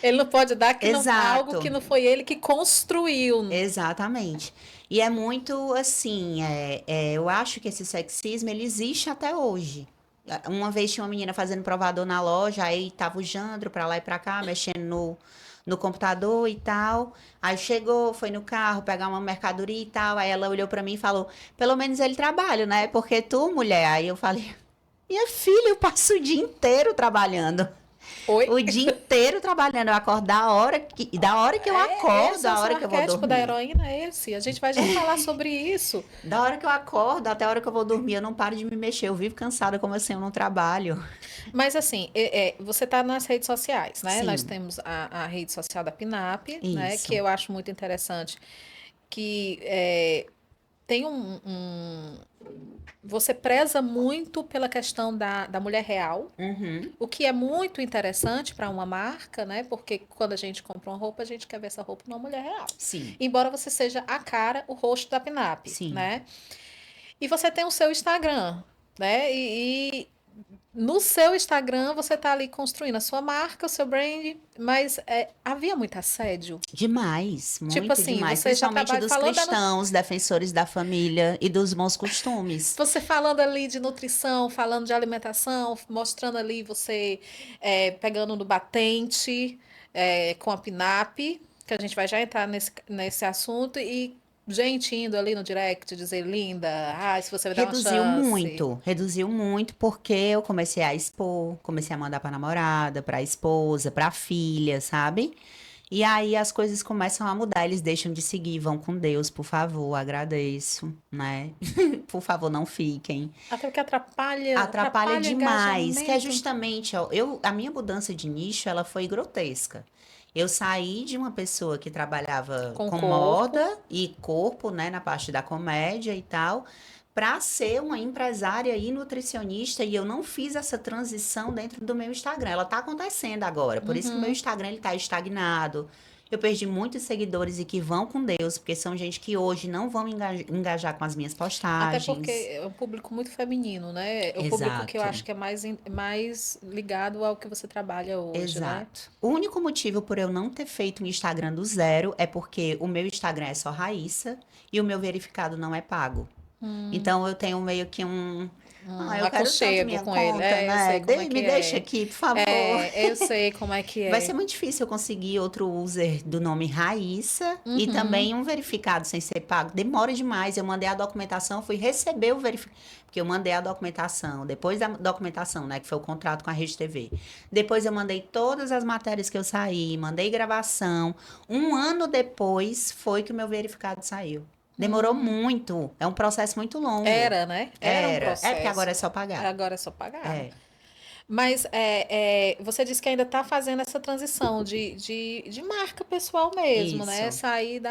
S1: Ele não pode dar algo que
S2: Exato.
S1: não foi ele que construiu.
S2: Exatamente. E é muito assim, eu acho que esse sexismo ele existe até hoje. Uma vez tinha uma menina fazendo provador na loja, aí tava o Jandro pra lá e pra cá, mexendo no computador e tal. Aí chegou, foi no carro pegar uma mercadoria e tal. Aí ela olhou pra mim e falou: Pelo menos ele trabalha, né? Porque tu, mulher. Aí eu falei: Minha filha, eu passo o dia inteiro trabalhando.
S1: Oi?
S2: O dia inteiro trabalhando. Eu acordo da hora que eu acordo,
S1: Esse é o
S2: da
S1: seu
S2: hora que eu vou
S1: arquétipo da
S2: dormir.
S1: heroína, esse. A gente vai já falar sobre isso.
S2: Da hora que eu acordo até a hora que eu vou dormir, eu não paro de me mexer. Eu vivo cansada como assim, eu não trabalho.
S1: Mas assim, você está nas redes sociais, né? Nós
S2: Sim,
S1: temos a rede social da PNAP, né? Que
S2: isso.
S1: eu acho muito interessante, que tem você preza muito pela questão da mulher real,
S2: Uhum.
S1: o que é muito interessante para uma marca, né? Porque quando a gente compra uma roupa, a gente quer ver essa roupa numa mulher real.
S2: Sim,
S1: Embora você seja a cara, o rosto da PNAP,
S2: sim.
S1: né? E você tem o seu Instagram, né? no seu Instagram você está ali construindo a sua marca, o seu brand, mas havia muito assédio.
S2: Demais,
S1: Tipo
S2: muito
S1: assim,
S2: demais,
S1: você já
S2: principalmente
S1: trabalha
S2: dos
S1: falando
S2: cristãos, defensores da família e dos bons costumes.
S1: você falando ali de nutrição, falando de alimentação, mostrando ali você pegando no batente com a PNAP, que a gente vai já entrar nesse assunto, e gente indo ali no direct dizer, linda, se você vai dar uma chance.
S2: Reduziu muito porque eu comecei a expor, comecei a mandar pra namorada, pra esposa, pra filha, sabe? E aí as coisas começam a mudar, eles deixam de seguir, vão com Deus, por favor, agradeço, né? Por favor, não fiquem.
S1: Até porque atrapalha,
S2: Atrapalha
S1: atrapalha o
S2: demais, que é
S1: engajamento
S2: justamente, ó, a minha mudança de nicho, ela foi grotesca. Eu saí de uma pessoa que trabalhava
S1: com o
S2: com
S1: corpo.
S2: moda e corpo, né, na parte da comédia e tal, para ser uma empresária e nutricionista, e eu não fiz essa transição dentro do meu Instagram. Ela tá acontecendo agora, por isso que o meu
S1: Uhum.
S2: Instagram ele tá estagnado. Eu perdi muitos seguidores e que vão com Deus, porque são gente que hoje não vão engajar com as minhas
S1: Até porque
S2: postagens.
S1: é um público muito feminino, né? É o público que eu
S2: Exato.
S1: acho que é mais ligado ao que você trabalha hoje, né?
S2: Exato. O único motivo por eu não ter feito um Instagram do zero é porque o meu Instagram é só Raíssa e o meu verificado não é pago. Então eu tenho meio que um. Ah, eu quero tanto
S1: Aconchego
S2: minha
S1: com ele.
S2: conta,
S1: Eu sei
S2: né?
S1: como é que
S2: Me deixa
S1: é.
S2: aqui, por favor.
S1: Eu sei como é que
S2: Vai ser
S1: é.
S2: muito difícil eu conseguir outro user do nome Raíssa e
S1: Uhum.
S2: também um verificado sem ser pago. Demora demais. Eu mandei a documentação, fui receber o verificado. Porque eu mandei a documentação, depois da documentação, né, que foi o contrato com a Rede TV. Depois eu mandei todas as matérias que eu saí, mandei gravação. Um ano depois foi que o meu verificado saiu. Demorou muito. É um processo muito longo.
S1: Era, né? Era um
S2: Era. É porque agora é
S1: processo.
S2: só pagar.
S1: Agora é só pagar.
S2: É.
S1: Mas você disse que ainda está fazendo essa transição de marca pessoal mesmo, né?
S2: Isso.
S1: Sair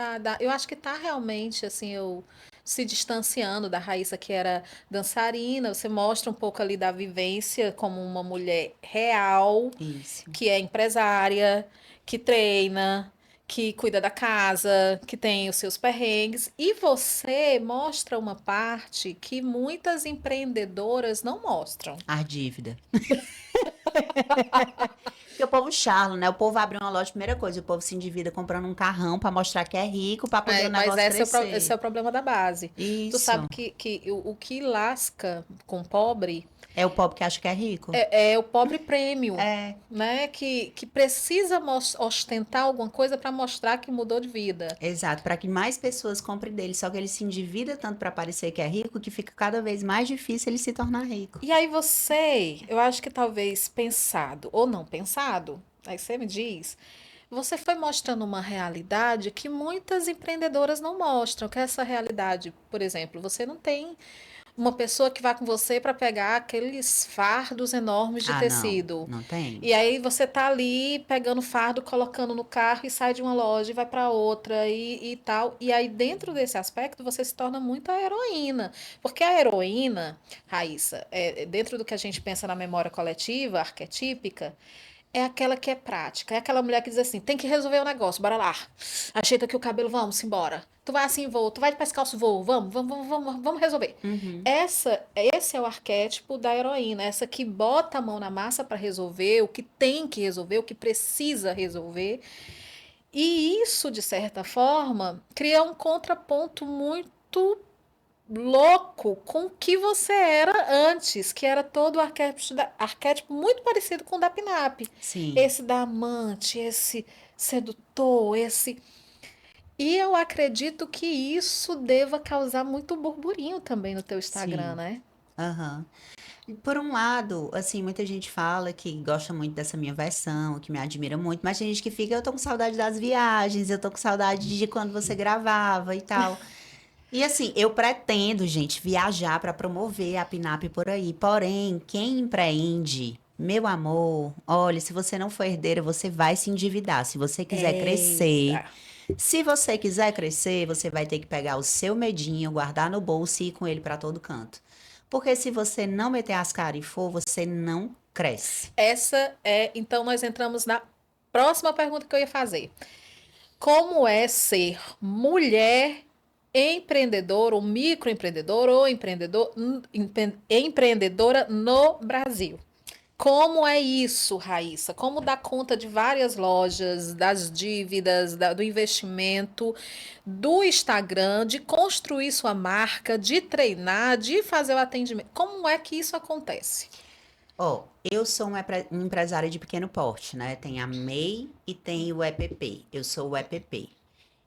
S1: eu acho que está realmente, assim, eu se distanciando da Raíssa, que era dançarina. Você mostra um pouco ali da vivência como uma mulher real,
S2: Isso.
S1: que é empresária, que treina, que cuida da casa, que tem os seus perrengues. E você mostra uma parte que muitas empreendedoras não mostram.
S2: A dívida. Porque o povo charla, né? O povo abre uma loja, primeira coisa, o povo se endivida comprando um carrão pra mostrar que é rico, pra poder o
S1: Mas
S2: negócio
S1: esse
S2: crescer.
S1: é o problema da base. Tu
S2: Isso.
S1: sabe que o que lasca com pobre
S2: É o povo que acha que é rico.
S1: é o pobre prêmio,
S2: É,
S1: né? Que precisa ostentar alguma coisa para mostrar que mudou de vida.
S2: exato, para que mais pessoas comprem dele, só que ele se endivida tanto pra parecer que é rico que fica cada vez mais difícil ele se tornar rico.
S1: E aí você, eu acho que talvez pensado ou não pensado, aí você me diz, você foi mostrando uma realidade que muitas empreendedoras não mostram, que é essa realidade, por exemplo, você não tem uma pessoa que vai com você para pegar aqueles fardos enormes de
S2: Ah, não,
S1: tecido.
S2: não tem.
S1: E aí você tá ali pegando fardo, colocando no carro e sai de uma loja e vai para outra e tal. E aí dentro desse aspecto você se torna muito a heroína, porque a heroína, Raíssa, dentro do que a gente pensa na memória coletiva, arquetípica, é aquela que é prática. É aquela mulher que diz assim: tem que resolver o negócio, bora lá. Ajeita aqui o cabelo, vamos embora. Tu vai assim, vou. Tu vai de pescalço, vou. Vamos resolver.
S2: Uhum.
S1: Esse é o arquétipo da heroína, essa que bota a mão na massa para resolver o que tem que resolver, o que precisa resolver. E isso, de certa forma, cria um contraponto muito louco com o que você era antes, que era todo o arquétipo muito parecido com o da Pinap.
S2: Sim,
S1: Esse da amante, esse sedutor, esse. E eu acredito que isso deva causar muito burburinho também no teu Instagram,
S2: sim.
S1: né?
S2: Aham. Por um lado, assim, muita gente fala que gosta muito dessa minha versão, que me admira muito, mas tem gente que fica, eu tô com saudade das viagens, eu tô com saudade de quando você gravava e tal. E assim, eu pretendo, gente, viajar para promover a Pinap por aí. Porém, quem empreende, meu amor, olha, se você não for herdeira, você vai se endividar. Se você quiser
S1: Eita.
S2: crescer, se você quiser crescer, você vai ter que pegar o seu medinho, guardar no bolso e ir com ele para todo canto. Porque se você não meter as caras e for, você não cresce.
S1: Então nós entramos na próxima pergunta que eu ia fazer. Como é ser mulher empreendedora, ou microempreendedor, ou empreendedora no Brasil? Como é isso, Raíssa? Como dar conta de várias lojas, das dívidas, do investimento, do Instagram, de construir sua marca, de treinar, de fazer o atendimento? Como é que isso acontece?
S2: Ó, eu sou um empresário de pequeno porte, né? Tem a MEI e tem o EPP. Eu sou o EPP.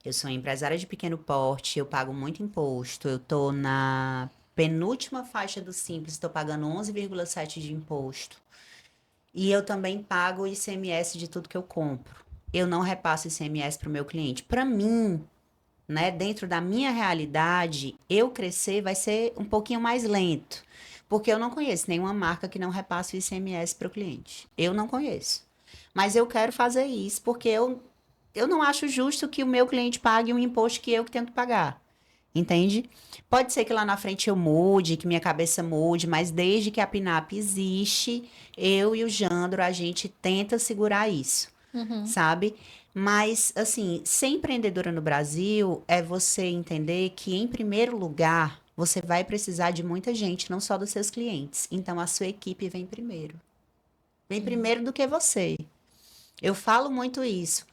S2: Eu sou empresária de pequeno porte, eu pago muito imposto. Eu tô na penúltima faixa do Simples, estou pagando 11,7 de imposto. E eu também pago o ICMS de tudo que eu compro. Eu não repasso ICMS para o meu cliente. Para mim, né, dentro da minha realidade, eu crescer vai ser um pouquinho mais lento. Porque eu não conheço nenhuma marca que não repasse o ICMS para o cliente. Eu não conheço. Mas eu quero fazer isso porque eu não acho justo que o meu cliente pague um imposto que eu que tenho que pagar. Entende? Pode ser que lá na frente eu mude, que minha cabeça mude, mas desde que a PNAP existe, eu e o Jandro, a gente tenta segurar isso,
S1: Uhum.
S2: sabe? Mas, assim, ser empreendedora no Brasil é você entender que, em primeiro lugar, você vai precisar de muita gente, não só dos seus clientes. Então, a sua equipe vem primeiro. Vem primeiro do que você. Eu falo muito isso.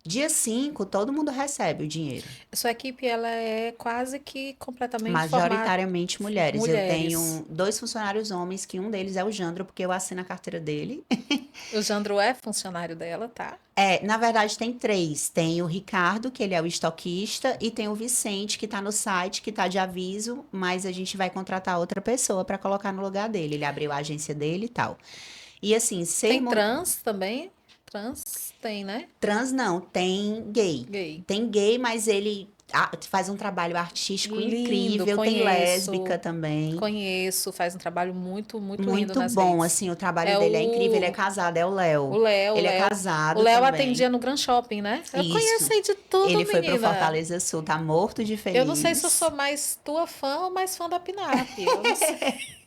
S2: Dia 5 todo mundo recebe o dinheiro.
S1: Sua equipe ela é quase que completamente formada
S2: Majoritariamente mulheres. Eu
S1: mulheres.
S2: tenho dois funcionários homens, que um deles é o Jandro, porque eu assino a carteira dele.
S1: O Jandro é funcionário dela, tá?
S2: É, na verdade, tem três. Tem o Ricardo, que ele é o estoquista, e tem o Vicente, que está no site, que está de aviso, mas a gente vai contratar outra pessoa para colocar no lugar dele. Ele abriu a agência dele e tal. E assim,
S1: Tem trans também? Trans tem, né?
S2: trans não, tem gay.
S1: Gay.
S2: Tem gay, mas ele faz um trabalho artístico
S1: Lindo,
S2: incrível. Tem lésbica
S1: conheço.
S2: também.
S1: Conheço, faz um trabalho muito, muito lindo
S2: Muito
S1: nas
S2: bom,
S1: redes.
S2: assim, o trabalho
S1: É
S2: dele é incrível. Ele é
S1: o
S2: casado, é o
S1: o
S2: Léo.
S1: Léo, o
S2: Ele é
S1: Léo. O
S2: casado
S1: Léo
S2: também.
S1: atendia no Grand Shopping, né? Eu conheço
S2: Isso.
S1: aí de tudo,
S2: Ele foi pro
S1: menina.
S2: Fortaleza Sul, tá morto de
S1: Eu não sei se eu
S2: feliz.
S1: sou mais tua fã ou mais fã da Pinap. Eu não sei.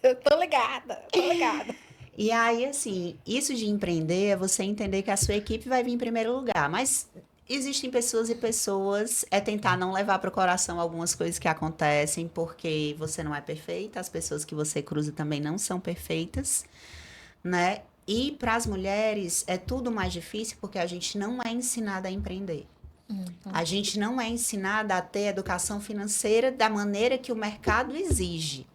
S1: Eu tô ligada, tô ligada.
S2: E aí, assim, isso de empreender é você entender que a sua equipe vai vir em primeiro lugar. Mas existem pessoas e pessoas, é tentar não levar para o coração algumas coisas que acontecem, porque você não é perfeita, as pessoas que você cruza também não são perfeitas, né? E para as mulheres é tudo mais difícil porque a gente não é ensinada a empreender. A gente não é ensinada a ter educação financeira da maneira que o mercado exige.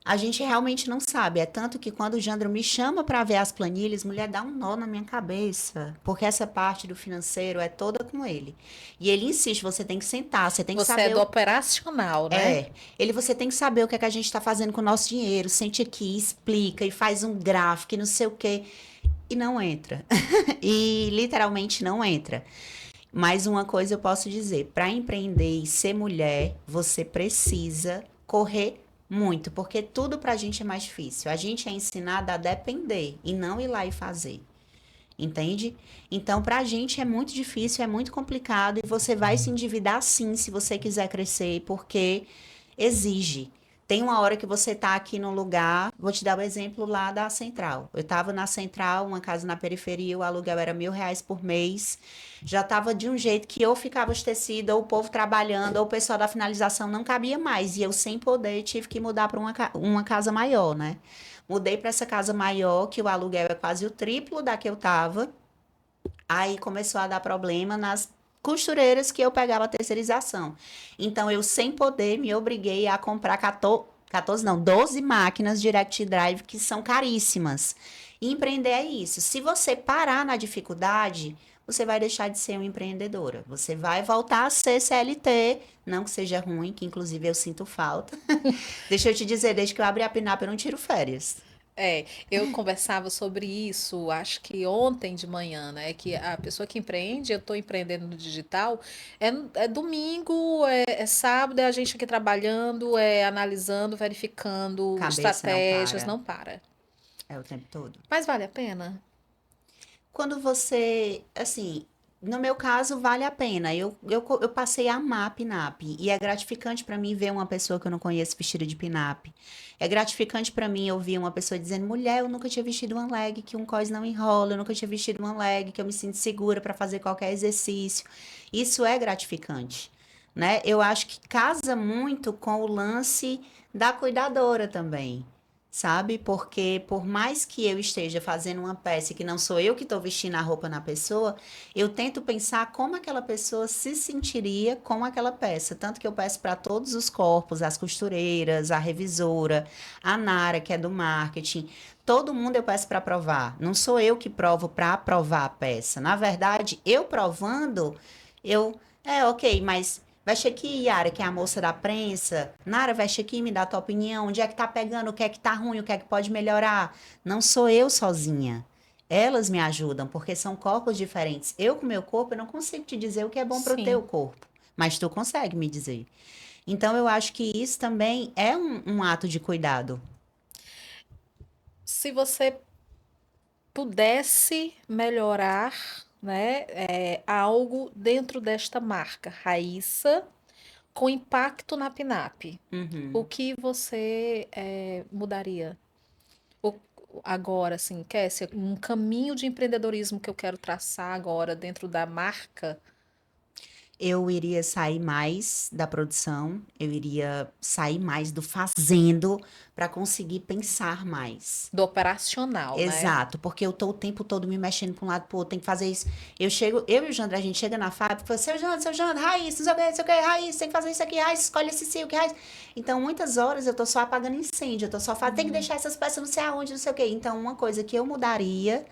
S2: A gente realmente não sabe. É tanto que quando o Jandro me chama para ver as planilhas, mulher dá um nó na minha cabeça. Porque essa parte do financeiro é toda com ele. E ele insiste, você tem que sentar, você tem que
S1: Você é
S2: saber
S1: do
S2: o.
S1: operacional, né?
S2: É, você tem que saber o que é que a gente está fazendo com o nosso dinheiro. Sente aqui, explica e faz um gráfico e não sei o quê. E não entra. E literalmente não entra. Mas uma coisa eu posso dizer: para empreender e ser mulher, você precisa correr muito, porque tudo para a gente é mais difícil. A gente é ensinada a depender e não ir lá e fazer. Entende? Então, para a gente é muito difícil, é muito complicado e você vai se endividar sim se você quiser crescer, porque exige. Tem uma hora que você está aqui no lugar, vou te dar o exemplo lá da Central. Eu estava na Central, uma casa na periferia, o aluguel era R$ 1.000 por mês. Já estava de um jeito que ou ficava estecida, ou o povo trabalhando, ou o pessoal da finalização não cabia mais. E eu, sem poder, tive que mudar para uma casa maior, né? Mudei para essa casa maior, que o aluguel é quase o triplo da que eu estava. Aí começou a dar problema nas costureiras que eu pegava a terceirização. Então, eu, sem poder, me obriguei a comprar 14 não, 12 máquinas Direct Drive que são caríssimas. E empreender é isso. Se você parar na dificuldade, você vai deixar de ser uma empreendedora. Você vai voltar a ser CLT, não que seja ruim, que inclusive eu sinto falta. Deixa eu te dizer, desde que eu abri a Pinap, eu não tiro férias.
S1: É, eu conversava sobre isso, acho que ontem de manhã, né? Que a pessoa que empreende, eu estou empreendendo no digital, é domingo, é sábado, é a gente aqui trabalhando, é analisando, verificando
S2: Cabeça não
S1: estratégias,
S2: para.
S1: não para.
S2: É o tempo todo.
S1: Mas vale a pena?
S2: Quando você, assim, no meu caso, vale a pena. Eu passei a amar pinap. E é gratificante pra mim ver uma pessoa que eu não conheço vestida de pinap. É gratificante pra mim ouvir uma pessoa dizendo: mulher, eu nunca tinha vestido uma leg que um cos não enrola, eu nunca tinha vestido uma leg que eu me sinto segura pra fazer qualquer exercício. Isso é gratificante, né? Eu acho que casa muito com o lance da cuidadora também. sabe? Porque por mais que eu esteja fazendo uma peça e que não sou eu que estou vestindo a roupa na pessoa, eu tento pensar como aquela pessoa se sentiria com aquela peça. Tanto que eu peço para todos os corpos, as costureiras, a revisora, a Nara, que é do marketing, todo mundo eu peço para provar. Não sou eu que provo para aprovar a peça. Na verdade, eu provando, ok, mas veste aqui, Yara, que é a moça da prensa. Nara, veste aqui, me dá tua opinião. Onde é que tá pegando? O que é que tá ruim? O que é que pode melhorar? Não sou eu sozinha. Elas me ajudam, porque são corpos diferentes. Eu, com meu corpo, eu não consigo te dizer o que é bom pro teu
S1: Sim.
S2: corpo. Mas tu consegue me dizer. Então, eu acho que isso também é um ato de cuidado.
S1: Se você pudesse melhorar, né, algo dentro desta marca, Raíssa, com impacto na Pinap, o
S2: Uhum.
S1: que você mudaria? O- Agora, assim, Kessia, um caminho de empreendedorismo que eu quero traçar agora dentro da marca
S2: Eu iria sair mais da produção, eu iria sair mais do fazendo para conseguir pensar mais.
S1: do operacional, né?
S2: Exato, porque eu tô o tempo todo me mexendo para um lado pro outro, tem que fazer isso. Eu e o Jandro, a gente chega na fábrica e fala, seu Jandro, Raiz, não sei o que, Raiz, tem que fazer isso aqui, Raiz, escolhe esse silk, Raiz. Então, muitas horas eu tô só apagando incêndio, eu tô só falando, tem que deixar essas peças não sei aonde, não sei o quê. Então, uma coisa que eu mudaria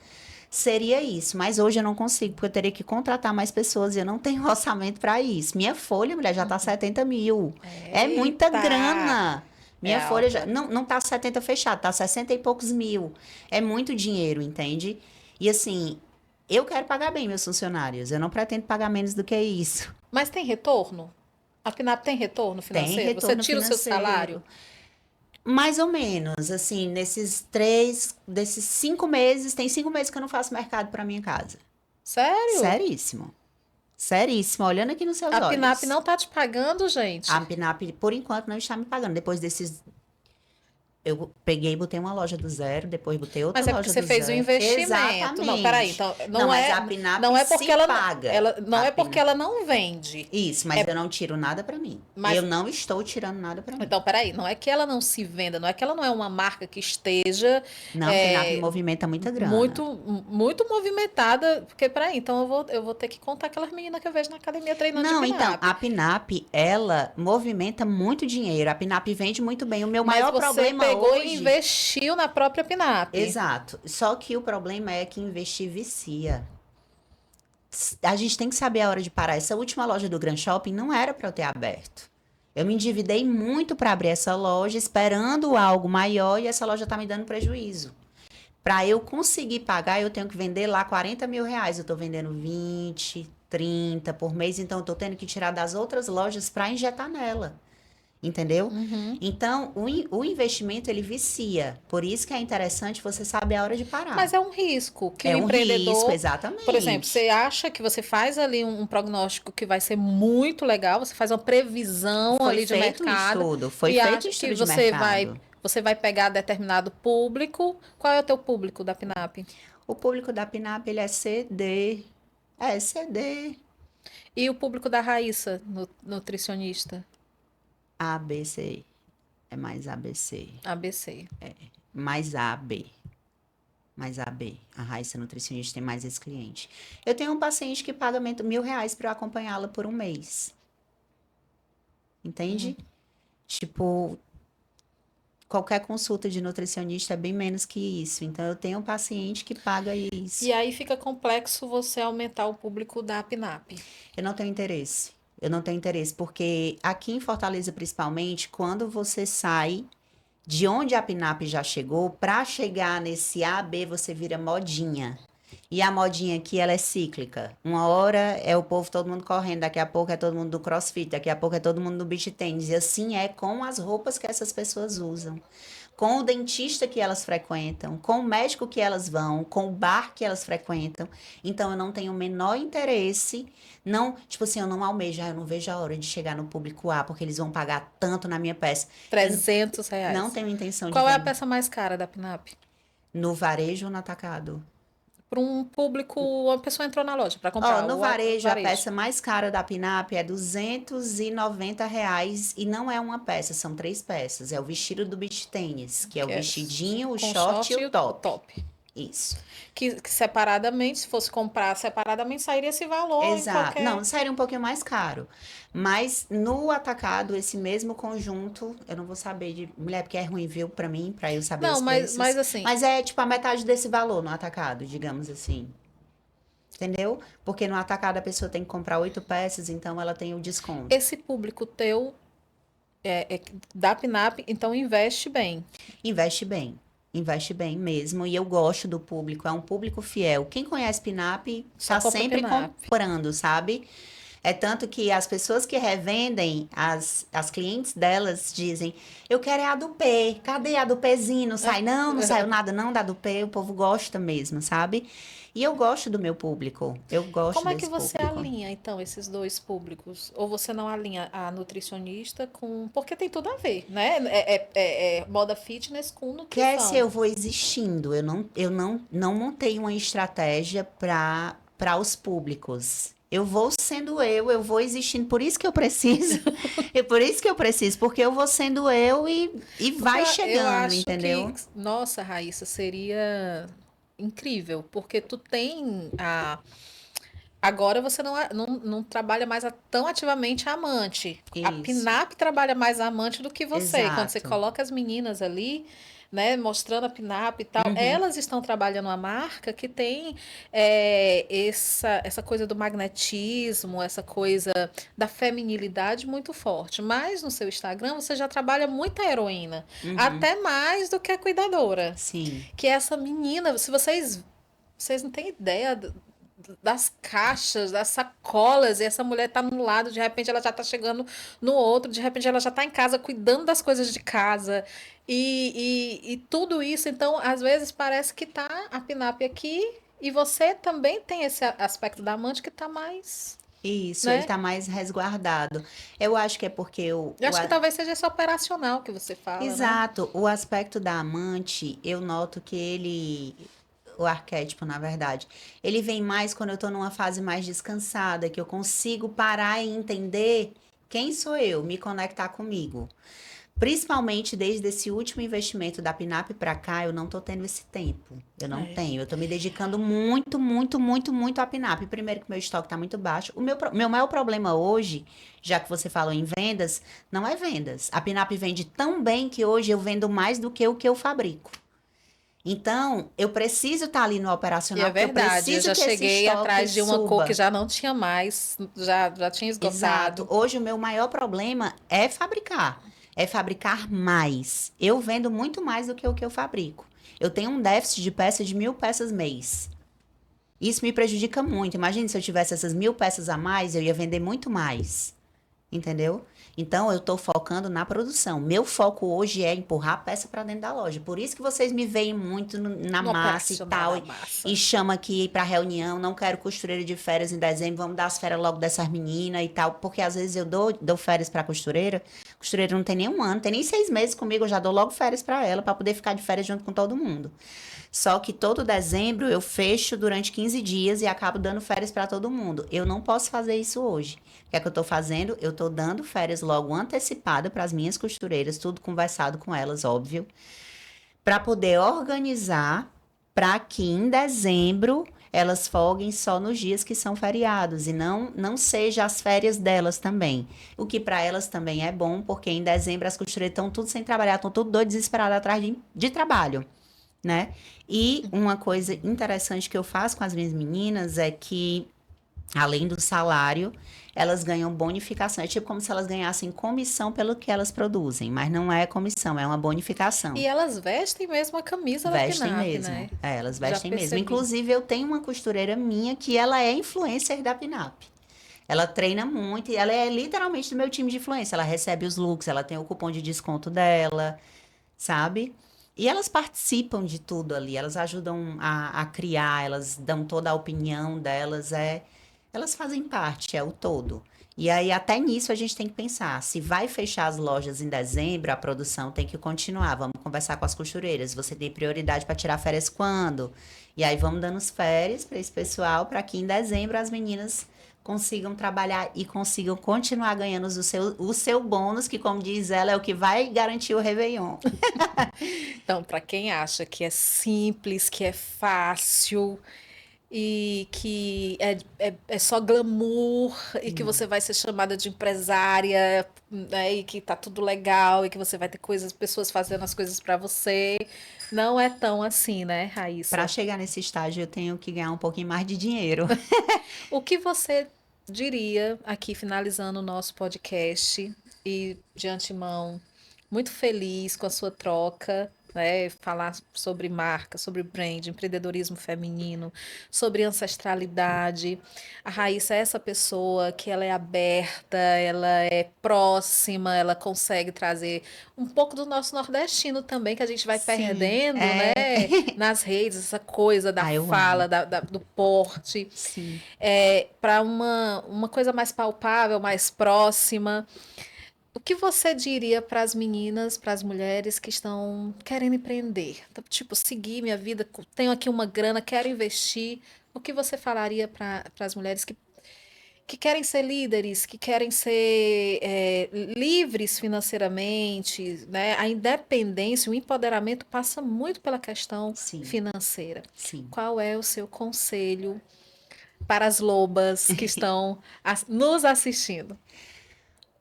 S2: seria isso, mas hoje eu não consigo, porque eu teria que contratar mais pessoas e eu não tenho orçamento para isso. Minha folha, mulher, já tá 70 mil. É muita
S1: Eita!
S2: grana.
S1: É
S2: Minha folha já
S1: alta.
S2: não tá 70 fechado, tá 60 e poucos mil. É muito dinheiro, entende? E assim, eu quero pagar bem meus funcionários. Eu não pretendo pagar menos do que isso.
S1: Mas tem retorno? A Pinap tem retorno
S2: Tem
S1: financeiro? Você
S2: retorno
S1: tira o seu salário?
S2: financeiro. Mais ou menos, assim, desses 5 meses, tem 5 meses que eu não faço mercado para minha casa.
S1: Sério?
S2: Seríssimo. Seríssimo, olhando aqui nos seus
S1: A Pinap
S2: olhos.
S1: não tá te pagando,
S2: A
S1: gente?
S2: Pinap, por enquanto, não está me pagando. Depois desses. Eu peguei e botei uma loja do zero, depois botei outra
S1: Mas é porque
S2: loja
S1: você
S2: do
S1: fez o
S2: zero.
S1: investimento. Não, peraí.
S2: Exatamente.
S1: Então,
S2: Não,
S1: não
S2: mas
S1: é,
S2: a Pinap
S1: não é porque
S2: se
S1: ela,
S2: paga.
S1: não
S2: A
S1: é porque
S2: Pinap.
S1: ela não vende.
S2: Isso, mas eu
S1: É,
S2: não tiro nada pra mim. Eu
S1: mas
S2: não estou tirando nada pra mim.
S1: então, peraí, não é que ela não se venda, não é que ela não é uma marca que esteja
S2: Não, Pinap
S1: é,
S2: movimenta muita grana.
S1: muito, muito movimentada. Porque, peraí, então eu vou ter que contar aquelas meninas que eu vejo na academia treinando de
S2: Não, então,
S1: Pinap.
S2: a Pinap, ela movimenta muito dinheiro. A Pinap vende muito bem. O meu
S1: Mas
S2: maior
S1: você
S2: problema
S1: pegou e
S2: hoje.
S1: investiu na própria Pinap.
S2: Exato. Só que o problema é que investir vicia. A gente tem que saber a hora de parar. Essa última loja do Grand Shopping não era para eu ter aberto. Eu me endividei muito para abrir essa loja, esperando algo maior e essa loja tá me dando prejuízo. Para eu conseguir pagar, eu tenho que vender lá 40 mil reais. Eu tô vendendo 20, 30 por mês, então eu tô tendo que tirar das outras lojas para injetar nela. Entendeu?
S1: Uhum.
S2: Então, o investimento ele vicia. Por isso que é interessante você saber a hora de
S1: Mas
S2: parar.
S1: é um risco que o
S2: É um risco,
S1: empreendedor, por exemplo,
S2: exatamente.
S1: você acha que você faz ali um prognóstico que vai ser muito legal, você faz uma previsão
S2: Foi
S1: ali de
S2: feito um
S1: mercado
S2: estudo, foi
S1: e
S2: feito um
S1: acha que
S2: estudo de
S1: você vai,
S2: mercado.
S1: você vai pegar determinado público. Qual é o teu público da Pinap?
S2: O público da Pinap, ele é CD. É, CD.
S1: E o público da Raíssa, nutricionista,
S2: ABC. É mais ABC.
S1: ABC.
S2: Mais AB. Mais AB. A Raíssa Nutricionista tem mais esse cliente. Eu tenho um paciente que paga R$ 1.000 para eu acompanhá-la por um mês. Entende? Tipo, qualquer consulta de nutricionista é bem menos que isso. Então, eu tenho um paciente que paga
S1: E
S2: isso.
S1: aí fica complexo você aumentar o público da Pinap.
S2: Eu não tenho interesse. Eu não tenho interesse, porque aqui em Fortaleza, principalmente, quando você sai de onde a Pinap já chegou, para chegar nesse A, B, você vira modinha. E a modinha aqui, ela é cíclica. Uma hora é o povo, todo mundo correndo, daqui a pouco é todo mundo do crossfit, daqui a pouco é todo mundo do beach tennis. E assim é com as roupas que essas pessoas usam, com o dentista que elas frequentam, com o médico que elas vão, com o bar que elas frequentam. Então eu não tenho o menor interesse, não, tipo assim, eu não almejo, eu não vejo a hora de chegar no público A, porque eles vão pagar tanto na minha peça. Eu não
S1: R$ 300.
S2: tenho intenção de
S1: Qual é a
S2: vender
S1: peça mais cara da Pinap?
S2: no varejo ou no atacado.
S1: um público, uma pessoa entrou na loja para
S2: Ó,
S1: comprar
S2: no
S1: o
S2: varejo, a
S1: varejo,
S2: peça mais cara da Pinap é R$ 290 e não é uma peça, são 3 peças. É o vestido do beach tênis, que é o
S1: que é
S2: vestidinho, o
S1: com o
S2: short e
S1: short
S2: o
S1: e o
S2: top.
S1: top.
S2: Isso.
S1: Que separadamente, se fosse comprar separadamente, sairia esse valor em
S2: Exato.
S1: qualquer.
S2: Não, sairia um pouquinho mais caro. Mas no atacado, esse mesmo conjunto, eu não vou saber de mulher, porque é ruim, viu, pra mim, pra eu saber
S1: Não,
S2: os
S1: mas
S2: preços.
S1: assim,
S2: Mas é tipo a metade desse valor no atacado, digamos assim. Entendeu? Porque no atacado a pessoa tem que comprar 8 peças, então ela tem o desconto.
S1: esse público teu da Pinap, então investe bem.
S2: Investe bem. Investe bem mesmo. E eu gosto do público, é um público fiel. Quem conhece Pinap
S1: Só
S2: tá
S1: compra
S2: sempre
S1: Pinap.
S2: comprando, sabe? É tanto que as pessoas que revendem, as clientes delas dizem: Eu quero é a do P. Cadê a do Pzinho? Não sai, não, não saiu nada, não da do P. O povo gosta mesmo, sabe? E eu gosto do meu público. Eu gosto
S1: Como é que
S2: desse
S1: você
S2: público.
S1: alinha, então, esses dois públicos? Ou você não alinha a nutricionista com. Porque tem tudo a ver, né? É moda fitness com
S2: Quer se
S1: nutrição.
S2: eu vou existindo. Eu não montei uma estratégia para os públicos. Eu vou sendo eu vou existindo. Por isso que eu preciso. É por isso que eu preciso, porque eu vou sendo eu e
S1: Porque
S2: vai
S1: eu
S2: chegando,
S1: acho que,
S2: entendeu?
S1: nossa, Raíssa, seria incrível, porque tu tem a. Agora você não trabalha mais tão ativamente a amante. A
S2: Isso,
S1: Pinap trabalha mais a amante do que você. Quando você
S2: exato.
S1: coloca as meninas ali, né, mostrando a Pinap e tal,
S2: Uhum,
S1: elas estão trabalhando uma marca que tem essa coisa do magnetismo, essa coisa da feminilidade muito forte. Mas no seu Instagram você já trabalha muita heroína,
S2: uhum,
S1: até mais do que a cuidadora.
S2: sim.
S1: Que é essa menina, se vocês não têm ideia das caixas, das sacolas, e essa mulher tá num lado, de repente ela já tá chegando no outro, de repente ela já tá em casa cuidando das coisas de casa. E tudo isso, então, às vezes parece que tá a Pinap aqui, e você também tem esse aspecto da amante que tá mais,
S2: Isso, ele
S1: né?
S2: tá mais resguardado. Eu acho que é porque
S1: Eu acho que talvez seja esse operacional que você fala, né?
S2: exato, o aspecto da amante, eu noto que ele, o arquétipo, na verdade, ele vem mais quando eu tô numa fase mais descansada, que eu consigo parar e entender quem sou eu, me conectar comigo. Principalmente desde esse último investimento da Pinap pra cá, eu não tô tendo esse tempo. Eu não
S1: É.
S2: tenho. Eu tô me dedicando muito, muito, muito, muito à Pinap. Primeiro que meu estoque tá muito baixo. Meu maior problema hoje, já que você falou em vendas, não é vendas. A Pinap vende tão bem que hoje eu vendo mais do que o que eu fabrico. Então, eu preciso estar ali no
S1: E é
S2: operacional, porque eu
S1: verdade, eu
S2: preciso
S1: já
S2: que esse
S1: cheguei
S2: estoque
S1: atrás de uma cor que
S2: suba.
S1: já não tinha mais, já tinha
S2: Exato.
S1: esgotado.
S2: Hoje o meu maior problema é fabricar. É fabricar mais. Eu vendo muito mais do que o que eu fabrico. Eu tenho um déficit de peças de 1.000 peças mês. Isso me prejudica muito. Imagine se eu tivesse essas 1.000 peças a mais, eu ia vender muito mais. Entendeu? Então eu estou focando na produção. Meu foco hoje é empurrar a peça para dentro da loja. Por isso que vocês me veem muito na
S1: No
S2: massa e
S1: operacional
S2: tal.
S1: da
S2: E
S1: massa.
S2: chama aqui para reunião. Não quero costureira de férias em dezembro. Vamos dar as férias logo dessas meninas e tal. Porque às vezes eu dou férias para costureira. Costureira não tem nem um ano, tem nem 6 meses comigo. Eu já dou logo férias para ela, para poder ficar de férias junto com todo mundo. Só que todo dezembro eu fecho durante 15 dias e acabo dando férias para todo mundo. Eu não posso fazer isso hoje. O que é que eu estou fazendo? Eu estou dando férias logo antecipada para as minhas costureiras, tudo conversado com elas, óbvio, para poder organizar para que em dezembro elas folguem só nos dias que são feriados e não seja as férias delas também. O que para elas também é bom, porque em dezembro as costureiras estão tudo sem trabalhar, estão tudo doido, desesperado atrás de trabalho, né? E uma coisa interessante que eu faço com as minhas meninas é que, além do salário, elas ganham bonificação. É tipo como se elas ganhassem comissão pelo que elas produzem, mas não é comissão, é uma bonificação.
S1: E elas vestem mesmo a camisa da
S2: Vestem
S1: Pinap,
S2: mesmo.
S1: né?
S2: É, elas
S1: Já
S2: vestem mesmo.
S1: percebi.
S2: Inclusive, eu tenho uma costureira minha que ela é influencer da Pinap. Ela treina muito e ela é literalmente do meu time de influência. Ela recebe os looks, ela tem o cupom de desconto dela, sabe? E elas participam de tudo ali, elas ajudam a criar, elas dão toda a opinião delas, elas fazem parte, é o todo. E aí, até nisso, a gente tem que pensar. Se vai fechar as lojas em dezembro, a produção tem que continuar. Vamos conversar com as costureiras. Você tem prioridade para tirar férias quando? E aí, vamos dando as férias para esse pessoal, para que em dezembro as meninas consigam trabalhar e consigam continuar ganhando o seu bônus, que, como diz ela, é o que vai garantir o Réveillon.
S1: Então, para quem acha que é simples, que é fácil e que é só glamour e que você vai ser chamada de empresária, né, e que tá tudo legal e que você vai ter pessoas fazendo as coisas para você, não é tão assim, né,
S2: Para
S1: Raíssa?
S2: chegar nesse estágio, eu tenho que ganhar um pouquinho mais de dinheiro.
S1: O que você diria aqui, finalizando o nosso podcast, e de antemão, muito feliz com a sua troca, né? Falar sobre marca, sobre brand, empreendedorismo feminino, sobre ancestralidade. A Raíssa é essa pessoa que ela é aberta, ela é próxima, ela consegue trazer um pouco do nosso nordestino também, que a gente vai
S2: Sim,
S1: perdendo, né?
S2: é.
S1: Nas redes, essa coisa da
S2: Ah, eu amo.
S1: fala, do porte
S2: Sim.
S1: para uma coisa mais palpável, mais próxima. O que você diria para as meninas, para as mulheres que estão querendo empreender? Então, tipo, seguir minha vida, tenho aqui uma grana, quero investir. O que você falaria para as mulheres que querem ser líderes, que querem ser livres financeiramente, né? A independência, o empoderamento passa muito pela questão
S2: Sim,
S1: financeira.
S2: sim.
S1: Qual é o seu conselho para as lobas que estão nos assistindo?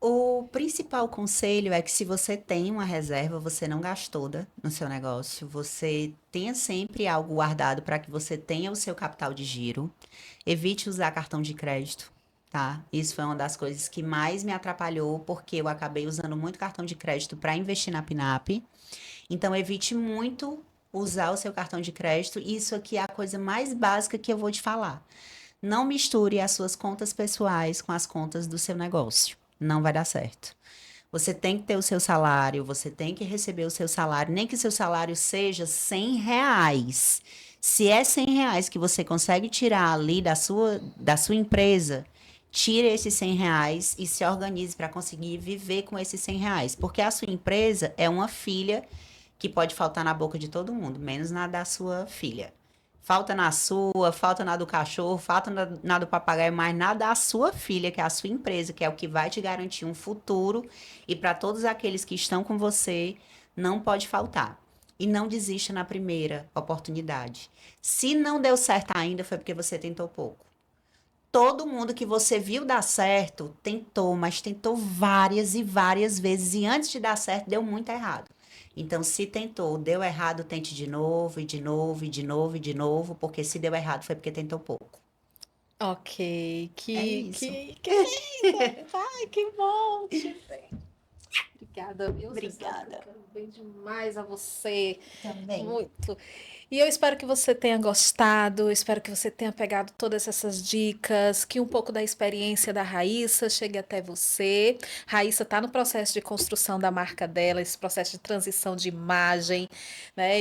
S2: O principal conselho é que se você tem uma reserva, você não gaste toda no seu negócio. Você tenha sempre algo guardado para que você tenha o seu capital de giro. Evite usar cartão de crédito, tá? Isso foi uma das coisas que mais me atrapalhou, porque eu acabei usando muito cartão de crédito para investir na Pinap. Então, evite muito usar o seu cartão de crédito. Isso aqui é a coisa mais básica que eu vou te falar. Não misture as suas contas pessoais com as contas do seu negócio. Não vai dar certo. Você tem que ter o seu salário, você tem que receber o seu salário, nem que seu salário seja R$ 100. Se é R$ 100 que você consegue tirar ali da sua empresa, tire esses R$ 100 e se organize para conseguir viver com esses R$ 100. Porque a sua empresa é uma filha que pode faltar na boca de todo mundo, menos na da sua filha. Falta na sua, falta na do cachorro, falta na do papagaio, mas na da sua filha, que é a sua empresa, que é o que vai te garantir um futuro. E para todos aqueles que estão com você, não pode faltar. E não desista na primeira oportunidade. Se não deu certo ainda, foi porque você tentou pouco. Todo mundo que você viu dar certo tentou, mas tentou várias e várias vezes. E antes de dar certo, deu muito errado. Então, se tentou, deu errado, tente de novo, e de novo, e de novo, e de novo, porque se deu errado foi porque tentou pouco.
S1: Ok,
S2: É isso.
S1: que linda! Ai, que bom! Obrigada, viu? Você sabe que eu
S2: Obrigada.
S1: quero bem demais a você.
S2: Também.
S1: Muito. E eu espero que você tenha gostado, espero que você tenha pegado todas essas dicas, que um pouco da experiência da Raíssa chegue até você. Raíssa está no processo de construção da marca dela, esse processo de transição de imagem, né?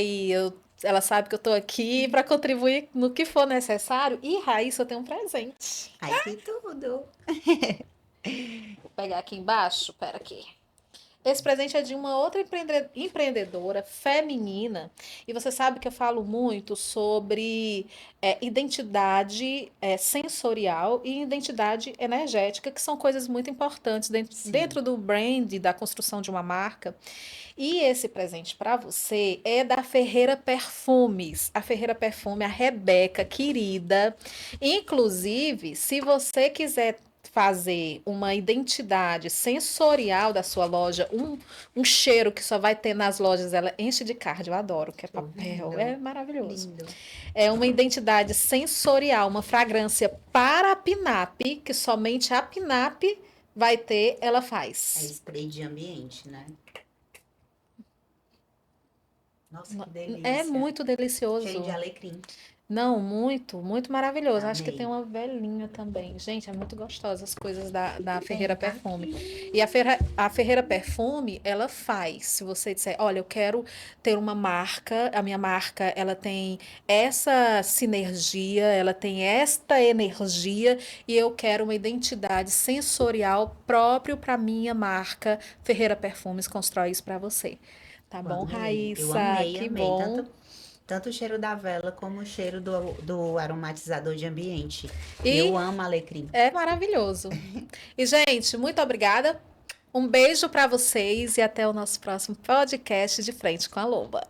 S1: Ela sabe que eu estou aqui para contribuir no que for necessário. E Raíssa, eu tenho um presente.
S2: Ai, que tudo.
S1: Vou pegar aqui embaixo, pera aqui. Esse presente é de uma outra empreendedora feminina. E você sabe que eu falo muito sobre identidade sensorial e identidade energética, que são coisas muito importantes
S2: Sim.
S1: dentro do brand, da construção de uma marca. E esse presente para você é da Ferreira Perfumes. A Ferreira Perfume, a Rebeca, querida. Inclusive, se você quiser fazer uma identidade sensorial da sua loja, um cheiro que só vai ter nas lojas, ela enche de card, eu adoro, que é
S2: Tô
S1: papel, é
S2: vendo.
S1: maravilhoso.
S2: Lindo.
S1: É uma identidade sensorial, uma fragrância para a Pinap, que somente a Pinap vai ter, ela
S2: É
S1: faz.
S2: spray de ambiente, né? Nossa, que
S1: É
S2: delícia.
S1: muito
S2: Cheio de
S1: delicioso.
S2: alecrim.
S1: Não, muito, muito maravilhoso. Acho que tem
S2: Amei.
S1: uma velhinha também. Gente, é muito gostosa as coisas da Ferreira
S2: Tem, tá
S1: Perfume.
S2: aqui.
S1: E a Ferreira Perfume, ela faz. Se você disser, olha, eu quero ter uma marca, a minha marca, ela tem essa sinergia, ela tem esta energia e eu quero uma identidade sensorial próprio para minha marca. Ferreira Perfumes constrói isso para você. Tá bom,
S2: Eu
S1: Raíssa?
S2: amei,
S1: Que
S2: amei.
S1: bom.
S2: Tanto o cheiro da vela como o cheiro do aromatizador de ambiente. E eu
S1: E
S2: amo alecrim.
S1: é maravilhoso. E, gente, muito obrigada. Um beijo para vocês e até o nosso próximo podcast de Frente com a Loba.